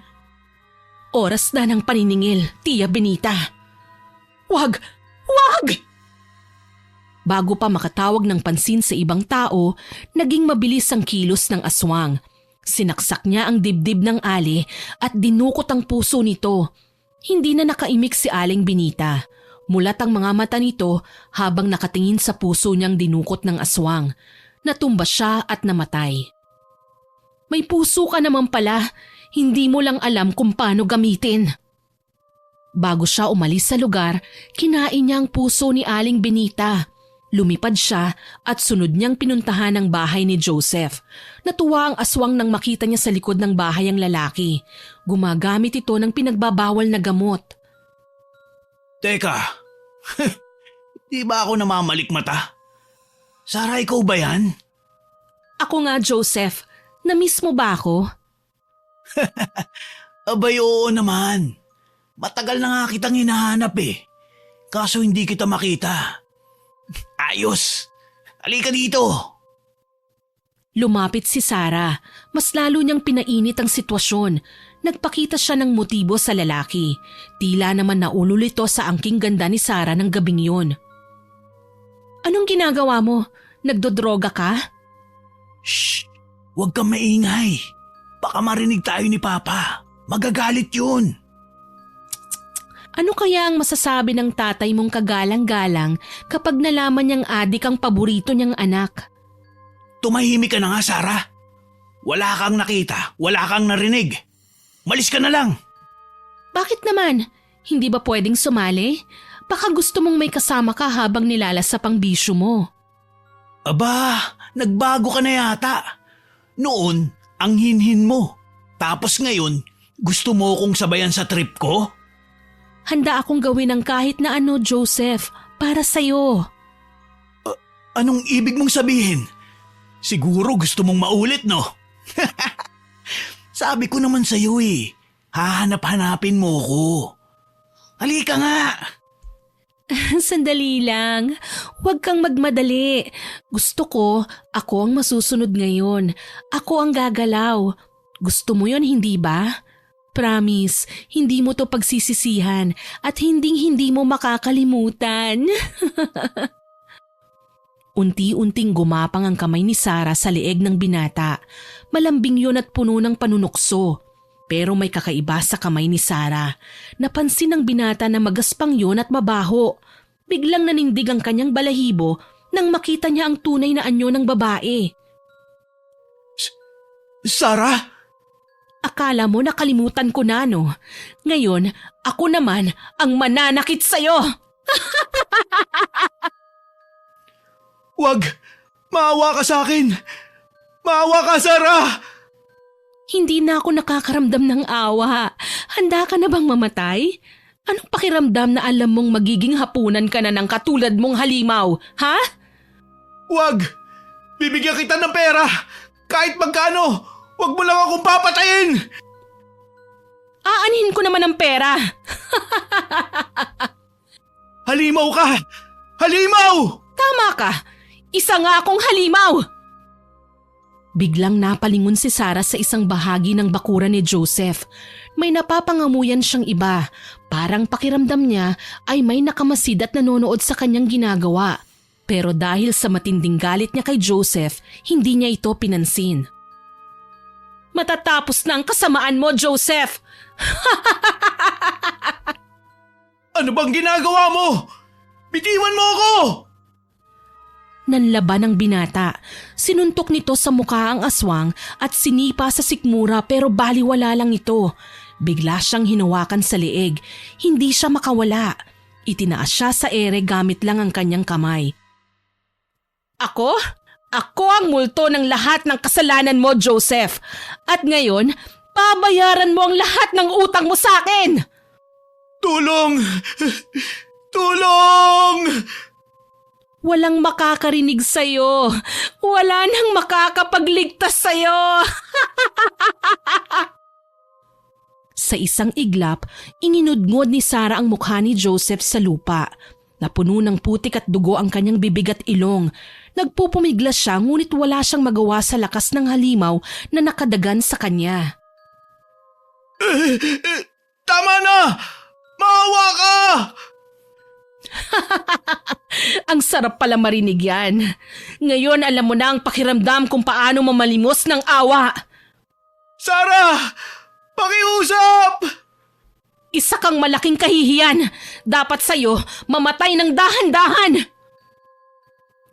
Oras na ng paniningil, Tia Benita. Wag! Bago pa makatawag ng pansin sa ibang tao, naging mabilis ang kilos ng aswang. Sinaksak niya ang dibdib ng Ali at dinukot ang puso nito. Hindi na nakaimik si Aling Benita. Mulat ang mga mata nito habang nakatingin sa puso niyang dinukot ng aswang. Natumba siya at namatay. May puso ka naman pala. Hindi mo lang alam kung paano gamitin. Bago siya umalis sa lugar, kinain niya ang puso ni Aling Benita. Lumipad siya at sunod niyang pinuntahan ang bahay ni Joseph. Natuwa ang aswang nang makita niya sa likod ng bahay ang lalaki. Gumagamit ito ng pinagbabawal na gamot. Teka, di ba ako namamalikmata? Sarah, ikaw ba yan? Ako nga, Joseph. Na-miss mo ba ako? Abay, oo naman. Matagal na nga kitang hinahanap eh. Kaso hindi kita makita. Ayos! Halika dito! Lumapit si Sarah. Mas lalo niyang pinainit ang sitwasyon. Nagpakita siya ng motibo sa lalaki. Tila naman naulol ito sa angking ganda ni Sarah ng gabing yun. Anong ginagawa mo? Nagdodroga ka? Shh! Huwag kang maingay. Baka marinig tayo ni Papa. Magagalit yun. Ano kaya ang masasabi ng tatay mong kagalang-galang kapag nalaman niyang adik ang paborito niyang anak? Tumahimik ka na nga, Sarah. Wala kang nakita, wala kang narinig. Malis ka na lang. Bakit naman? Hindi ba pwedeng sumali? Baka gusto mong may kasama ka habang nilalasap ang bisyo mo. Aba, nagbago ka na yata. Noon, ang hinhin mo. Tapos ngayon, gusto mo kong sabayan sa trip ko? Handa akong gawin ang kahit na ano, Joseph, para sa'yo. Anong ibig mong sabihin? Siguro gusto mong maulit, no? Sabi ko naman sa'yo eh, Hahanap-hanapin mo ko. Halika nga. Sandali lang. Huwag kang magmadali. Gusto ko, ako ang masusunod ngayon. Ako ang gagalaw. Gusto mo yon, hindi ba? Promise, hindi mo to pagsisisihan at hindi mo makakalimutan. Unti-unting gumapang ang kamay ni Sarah sa leeg ng binata. Malambing yun at puno ng panunukso. Pero may kakaiba sa kamay ni Sarah. Napansin ng binata na magaspang yun at mabaho. Biglang nanindig ang kanyang balahibo nang makita niya ang tunay na anyo ng babae. Sarah? Akala mo nakalimutan ko na, no? Ngayon, ako naman ang mananakit sa'yo. Wag! Maawa ka sa akin! Maawa ka, Sarah! Hindi na ako nakakaramdam ng awa. Handa ka na bang mamatay? Anong pakiramdam na alam mong magiging hapunan ka na ng katulad mong halimaw, ha? Wag! Bibigyan kita ng pera! Kahit magkano! Wag mo lang akong papatayin! Aanhin ko naman ang pera. Halimaw ka! Halimaw! Tama ka. Isa nga akong halimaw. Biglang napalingon si Sarah sa isang bahagi ng bakuran ni Joseph. May napapangamuyan siyang iba. Parang pakiramdam niya ay may nakamasid at nanonood sa kanyang ginagawa. Pero dahil sa matinding galit niya kay Joseph, hindi niya ito pinansin. Matatapos na ang kasamaan mo, Joseph! Ano bang ginagawa mo? Bitiwan mo ako! Nanlaban ang binata. Sinuntok nito sa mukha ang aswang at sinipa sa sikmura pero baliwala lang ito. Bigla siyang hinawakan sa leeg. Hindi siya makawala. Itinaas siya sa ere gamit lang ang kanyang kamay. Ako? Ako ang multo ng lahat ng kasalanan mo, Joseph. At ngayon, babayaran mo ang lahat ng utang mo sa akin! Tulong! Tulong! Walang makakarinig sa'yo. Wala nang makakapagligtas sa'yo. Sa isang iglap, inginudngod ni Sarah ang mukha ni Joseph sa lupa. Napuno ng putik at dugo ang kanyang bibig at ilong. Nagpupumiglas siya ngunit wala siyang magawa sa lakas ng halimaw na nakadagan sa kanya. Tama na! Maawa ka! Ang sarap pala marinig yan. Ngayon alam mo na ang pakiramdam kung paano mamalimos ng awa. Sarah! Pakiusap! Isa kang malaking kahihiyan. Dapat sa'yo mamatay ng dahan-dahan.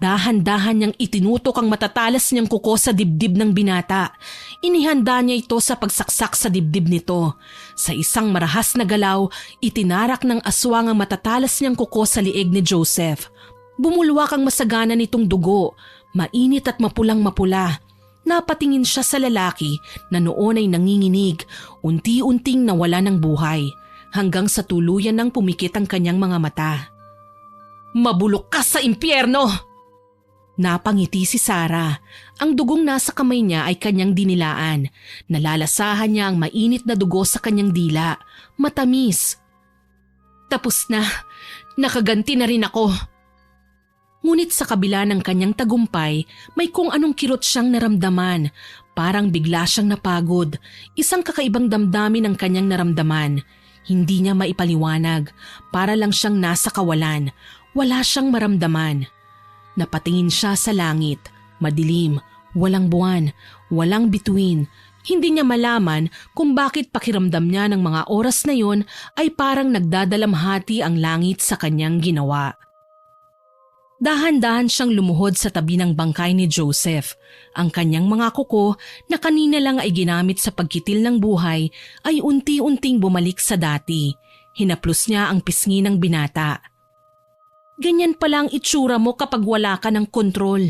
Dahan-dahan niyang itinutok ang matatalas niyang kuko sa dibdib ng binata. Inihanda niya ito sa pagsaksak sa dibdib nito. Sa isang marahas na galaw, itinarak ng aswang ang matatalas niyang kuko sa lieg ni Joseph. Bumulwak ang masagana nitong dugo, mainit at mapulang-mapula. Napatingin siya sa lalaki na noon ay nanginginig, unti-unting nawala ng buhay, hanggang sa tuluyan ng pumikit ang kanyang mga mata. Mabulok ka sa impyerno! Napangiti si Sarah. Ang dugong nasa kamay niya ay kanyang dinilaan. Nalalasahan niya ang mainit na dugo sa kanyang dila. Matamis. Tapos na. Nakaganti na rin ako. Ngunit sa kabila ng kanyang tagumpay, may kung anong kirot siyang naramdaman. Parang bigla siyang napagod. Isang kakaibang damdamin ang kanyang naramdaman. Hindi niya maipaliwanag. Para lang siyang nasa kawalan. Wala siyang maramdaman. Napatingin siya sa langit, madilim, walang buwan, walang bituin. Hindi niya malaman kung bakit pakiramdam niya ng mga oras na yon ay parang nagdadalamhati ang langit sa kanyang ginawa. Dahan-dahan siyang lumuhod sa tabi ng bangkay ni Joseph. Ang kanyang mga kuko na kanina lang ay ginamit sa pagkitil ng buhay ay unti-unting bumalik sa dati. Hinaplos niya ang pisngi ng binata. Ganyan pala ang itsura mo kapag wala ka ng kontrol.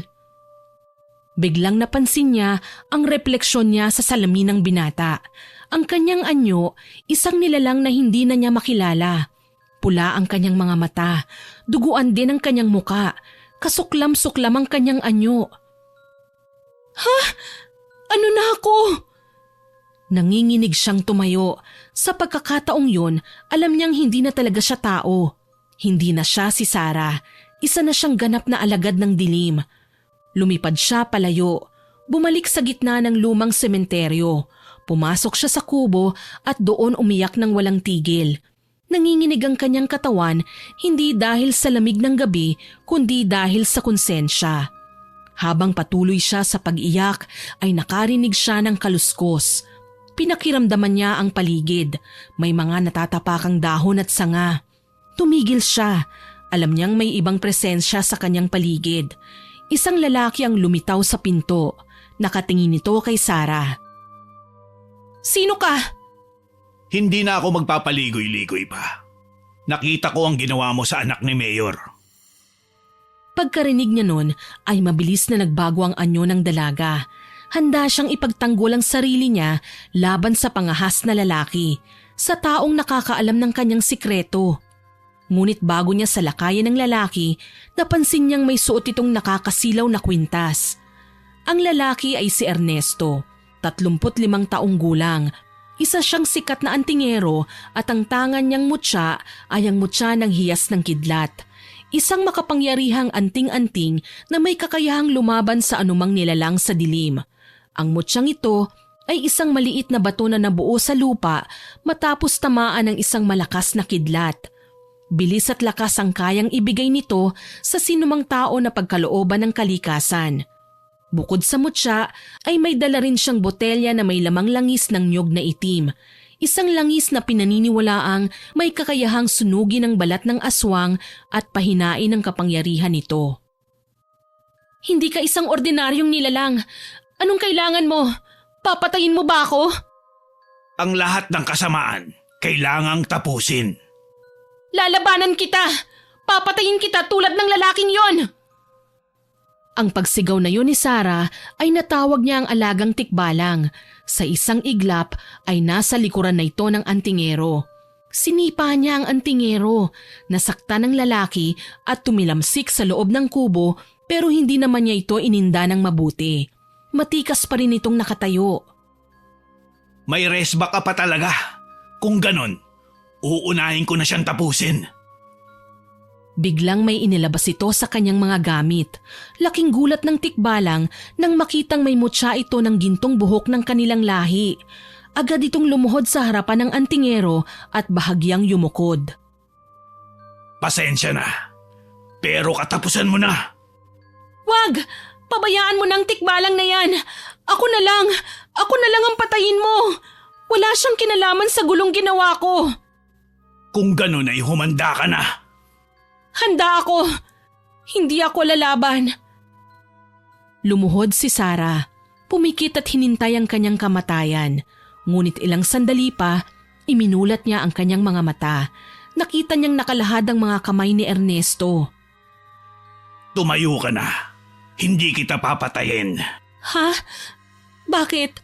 Biglang napansin niya ang refleksyon niya sa salamin ng binata. Ang kanyang anyo, isang nilalang na hindi na niya makilala. Pula ang kanyang mga mata, duguan din ang kanyang muka, kasuklam-suklam ang kanyang anyo. Ha? Ano na ako? Nanginginig siyang tumayo. Sa pagkakataong yun, alam niyang hindi na talaga siya tao. Hindi na siya si Sarah. Isa na siyang ganap na alagad ng dilim. Lumipad siya palayo. Bumalik sa gitna ng lumang sementeryo. Pumasok siya sa kubo at doon umiyak ng walang tigil. Nanginginig ang kanyang katawan hindi dahil sa lamig ng gabi kundi dahil sa konsensya. Habang patuloy siya sa pag-iyak ay nakarinig siya ng kaluskos. Pinakiramdaman niya ang paligid. May mga natatapakang dahon at sanga. Tumigil siya. Alam niyang may ibang presensya sa kanyang paligid. Isang lalaki ang lumitaw sa pinto. Nakatingin ito kay Sarah. "Sino ka?" Hindi na ako magpapaligoy-ligoy pa. Nakita ko ang ginawa mo sa anak ni Mayor. Pagkarinig niya nun ay mabilis na nagbago ang anyo ng dalaga. Handa siyang ipagtanggol ang sarili niya laban sa pangahas na lalaki, sa taong nakakaalam ng kanyang sikreto. Ngunit bago niya salakayan ng lalaki, napansin niyang may suot itong nakakasilaw na kwintas. Ang lalaki ay si Ernesto, 35 taong gulang. Isa siyang sikat na antingero at ang tangan niyang mutya ay ang mutya ng hiyas ng kidlat. Isang makapangyarihang anting-anting na may kakayahang lumaban sa anumang nilalang sa dilim. Ang mutyang ito ay isang maliit na bato na nabuo sa lupa matapos tamaan ng isang malakas na kidlat. Bilis at lakas ang kayang ibigay nito sa sinumang tao na pagkalooban ng kalikasan. Bukod sa mutya ay may dala rin siyang botelya na may lamang langis ng niyog na itim. Isang langis na pinaniniwalaang may kakayahang sunugin ang balat ng aswang at pahinain ang kapangyarihan nito. "Hindi ka isang ordinaryong nilalang. Anong kailangan mo? Papatayin mo ba ako?" Ang lahat ng kasamaan, kailangang tapusin. "Lalabanan kita! Papatayin kita tulad ng lalaking yon!" Ang pagsigaw na yun ni Sarah ay natawag niya ang alagang tikbalang. Sa isang iglap ay nasa likuran na ito ng antingero. Sinipa niya ang antingero, nasaktan ng lalaki at tumilamsik sa loob ng kubo pero hindi naman niya ito ininda ng mabuti. Matikas pa rin itong nakatayo. May resba ka pa talaga. Kung ganon, uunahin ko na siyang tapusin. Biglang may inilabas ito sa kanyang mga gamit. Laking gulat ng tikbalang nang makitang may mutya ito ng gintong buhok ng kanilang lahi. Agad itong lumuhod sa harapan ng antingero at bahagyang yumukod. Pasensya na, pero katapusan mo na. "Wag! Pabayaan mo ng tikbalang na yan! Ako na lang ang patayin mo! Wala siyang kinalaman sa gulong ginawa ko!" Kung ganon ay humanda ka na. "Handa ako! Hindi ako lalaban!" Lumuhod si Sarah. Pumikit at hinintay ang kanyang kamatayan. Ngunit ilang sandali pa, iminulat niya ang kanyang mga mata. Nakita niyang nakalahad ang mga kamay ni Ernesto. Tumayo ka na. Hindi kita papatayin. "Ha? Bakit?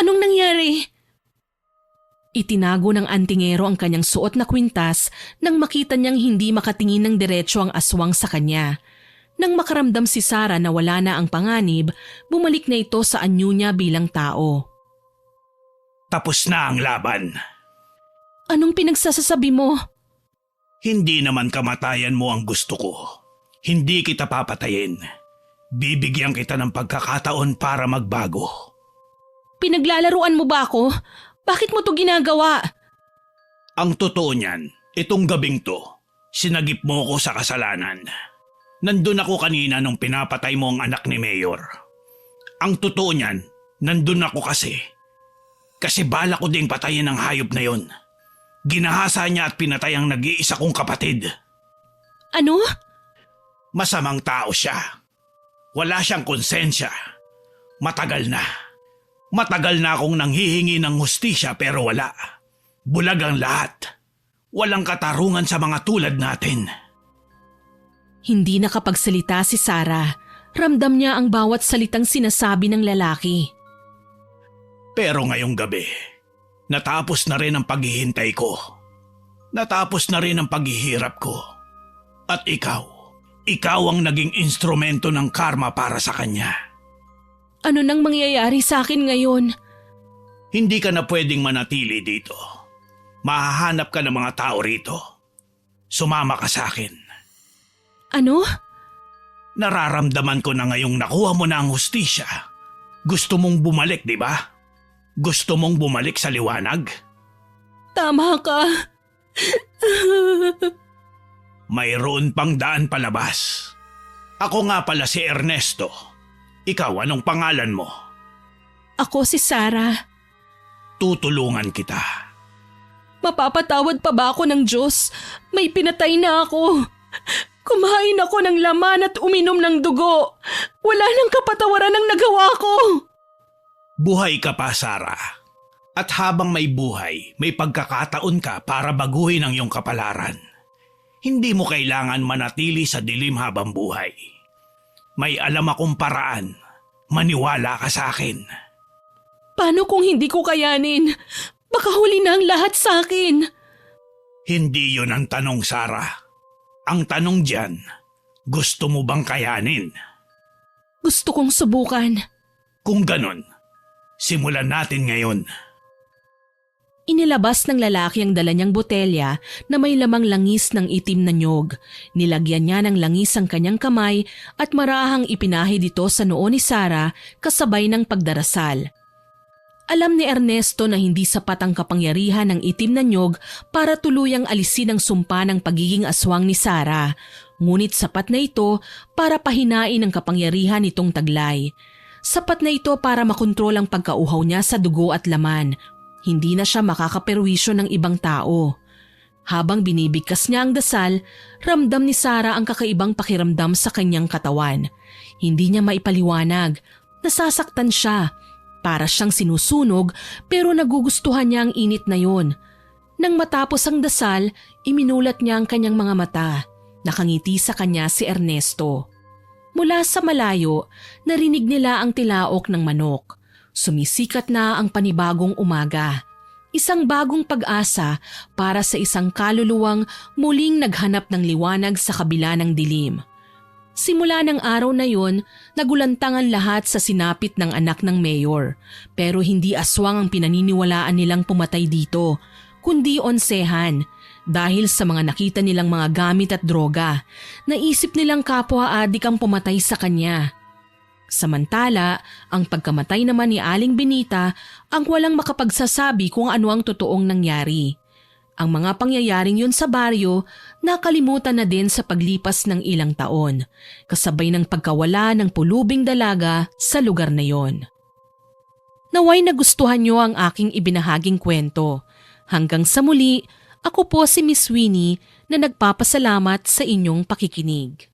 Anong nangyari?" Itinago ng antingero ang kanyang suot na kwintas nang makita niyang hindi makatingin ng diretso ang aswang sa kanya. Nang makaramdam si Sarah na wala na ang panganib, bumalik na ito sa anyo niya bilang tao. Tapos na ang laban. "Anong pinagsasasabi mo?" Hindi naman kamatayan mo ang gusto ko. Hindi kita papatayin. Bibigyan kita ng pagkakataon para magbago. "Pinaglalaruan mo ba ako? Bakit mo to ginagawa?" Ang totoo niyan, itong gabing to, sinagip mo ko sa kasalanan. Nandun ako kanina nung pinapatay mo ang anak ni Mayor. Ang totoo niyan, nandun ako kasi. Kasi bala ko ding patayin ang hayop na yon. Ginahasa niya at pinatay ang nag-iisa kong kapatid. "Ano?" Masamang tao siya. Wala siyang konsensya. Matagal na akong nanghihingi ng hustisya pero wala. Bulag ang lahat. Walang katarungan sa mga tulad natin. Hindi nakapagsalita si Sarah. Ramdam niya ang bawat salitang sinasabi ng lalaki. Pero ngayong gabi, natapos na rin ang paghihintay ko. Natapos na rin ang paghihirap ko. At ikaw ang naging instrumento ng karma para sa kanya. "Ano nang mangyayari sa akin ngayon?" Hindi ka na pwedeng manatili dito. Mahahanap ka ng mga tao rito. Sumama ka sa akin. Ano? Nararamdaman ko na ngayong nakuha mo na ang hustisya. Gusto mong bumalik, di ba? Gusto mong bumalik sa liwanag? Tama ka. Mayroon pang daan palabas. Ako nga pala si Ernesto. Ikaw, anong pangalan mo? Ako si Sarah. Tutulungan kita. Mapapatawad pa ba ako ng Diyos? May pinatay na ako. Kumain ako ng laman at uminom ng dugo. Wala nang kapatawaran ang nagawa ko. Buhay ka pa, Sarah. At habang may buhay, may pagkakataon ka para baguhin ang iyong kapalaran. Hindi mo kailangan manatili sa dilim habang buhay. May alam akong paraan. Maniwala ka sa akin. Paano kung hindi ko kayanin? Baka huli na ang lahat sa akin. Hindi yun ang tanong, Sarah. Ang tanong dyan, gusto mo bang kayanin? Gusto kong subukan. Kung ganon, simulan natin ngayon. Inilabas ng lalaki ang dala niyang botelya na may lamang langis ng itim na nyog. Nilagyan niya ng langis ang kanyang kamay at marahang ipinahid ito sa noo ni Sarah kasabay ng pagdarasal. Alam ni Ernesto na hindi sapat ang kapangyarihan ng itim na nyog para tuluyang alisin ang sumpa ng pagiging aswang ni Sarah, ngunit sapat na ito para pahinain ang kapangyarihan nitong taglay. Sapat na ito para makontrol ang pagkauhaw niya sa dugo at laman. Hindi na siya makakaperwisyo ng ibang tao. Habang binibigkas niya ang dasal, ramdam ni Sarah ang kakaibang pakiramdam sa kanyang katawan. Hindi niya maipaliwanag. Nasasaktan siya. Para siyang sinusunog pero nagugustuhan niya ang init na yon. Nang matapos ang dasal, iminulat niya ang kanyang mga mata. Nakangiti sa kanya si Ernesto. Mula sa malayo, narinig nila ang tilaok ng manok. Sumisikat na ang panibagong umaga. Isang bagong pag-asa para sa isang kaluluwang muling naghanap ng liwanag sa kabila ng dilim. Simula ng araw na yon, nagulantang ang lahat sa sinapit ng anak ng mayor. Pero hindi aswang ang pinaniniwalaan nilang pumatay dito, kundi onsehan. Dahil sa mga nakita nilang mga gamit at droga, naisip nilang kapwa-adik ang pumatay sa kanya. Samantala, ang pagkamatay naman ni Aling Benita ang walang makapagsasabi kung ano ang totoong nangyari. Ang mga pangyayaring yun sa baryo nakalimutan na din sa paglipas ng ilang taon, kasabay ng pagkawala ng pulubing dalaga sa lugar na yon. Naway nagustuhan nyo ang aking ibinahaging kwento. Hanggang sa muli, ako po si Miss Winnie na nagpapasalamat sa inyong pakikinig.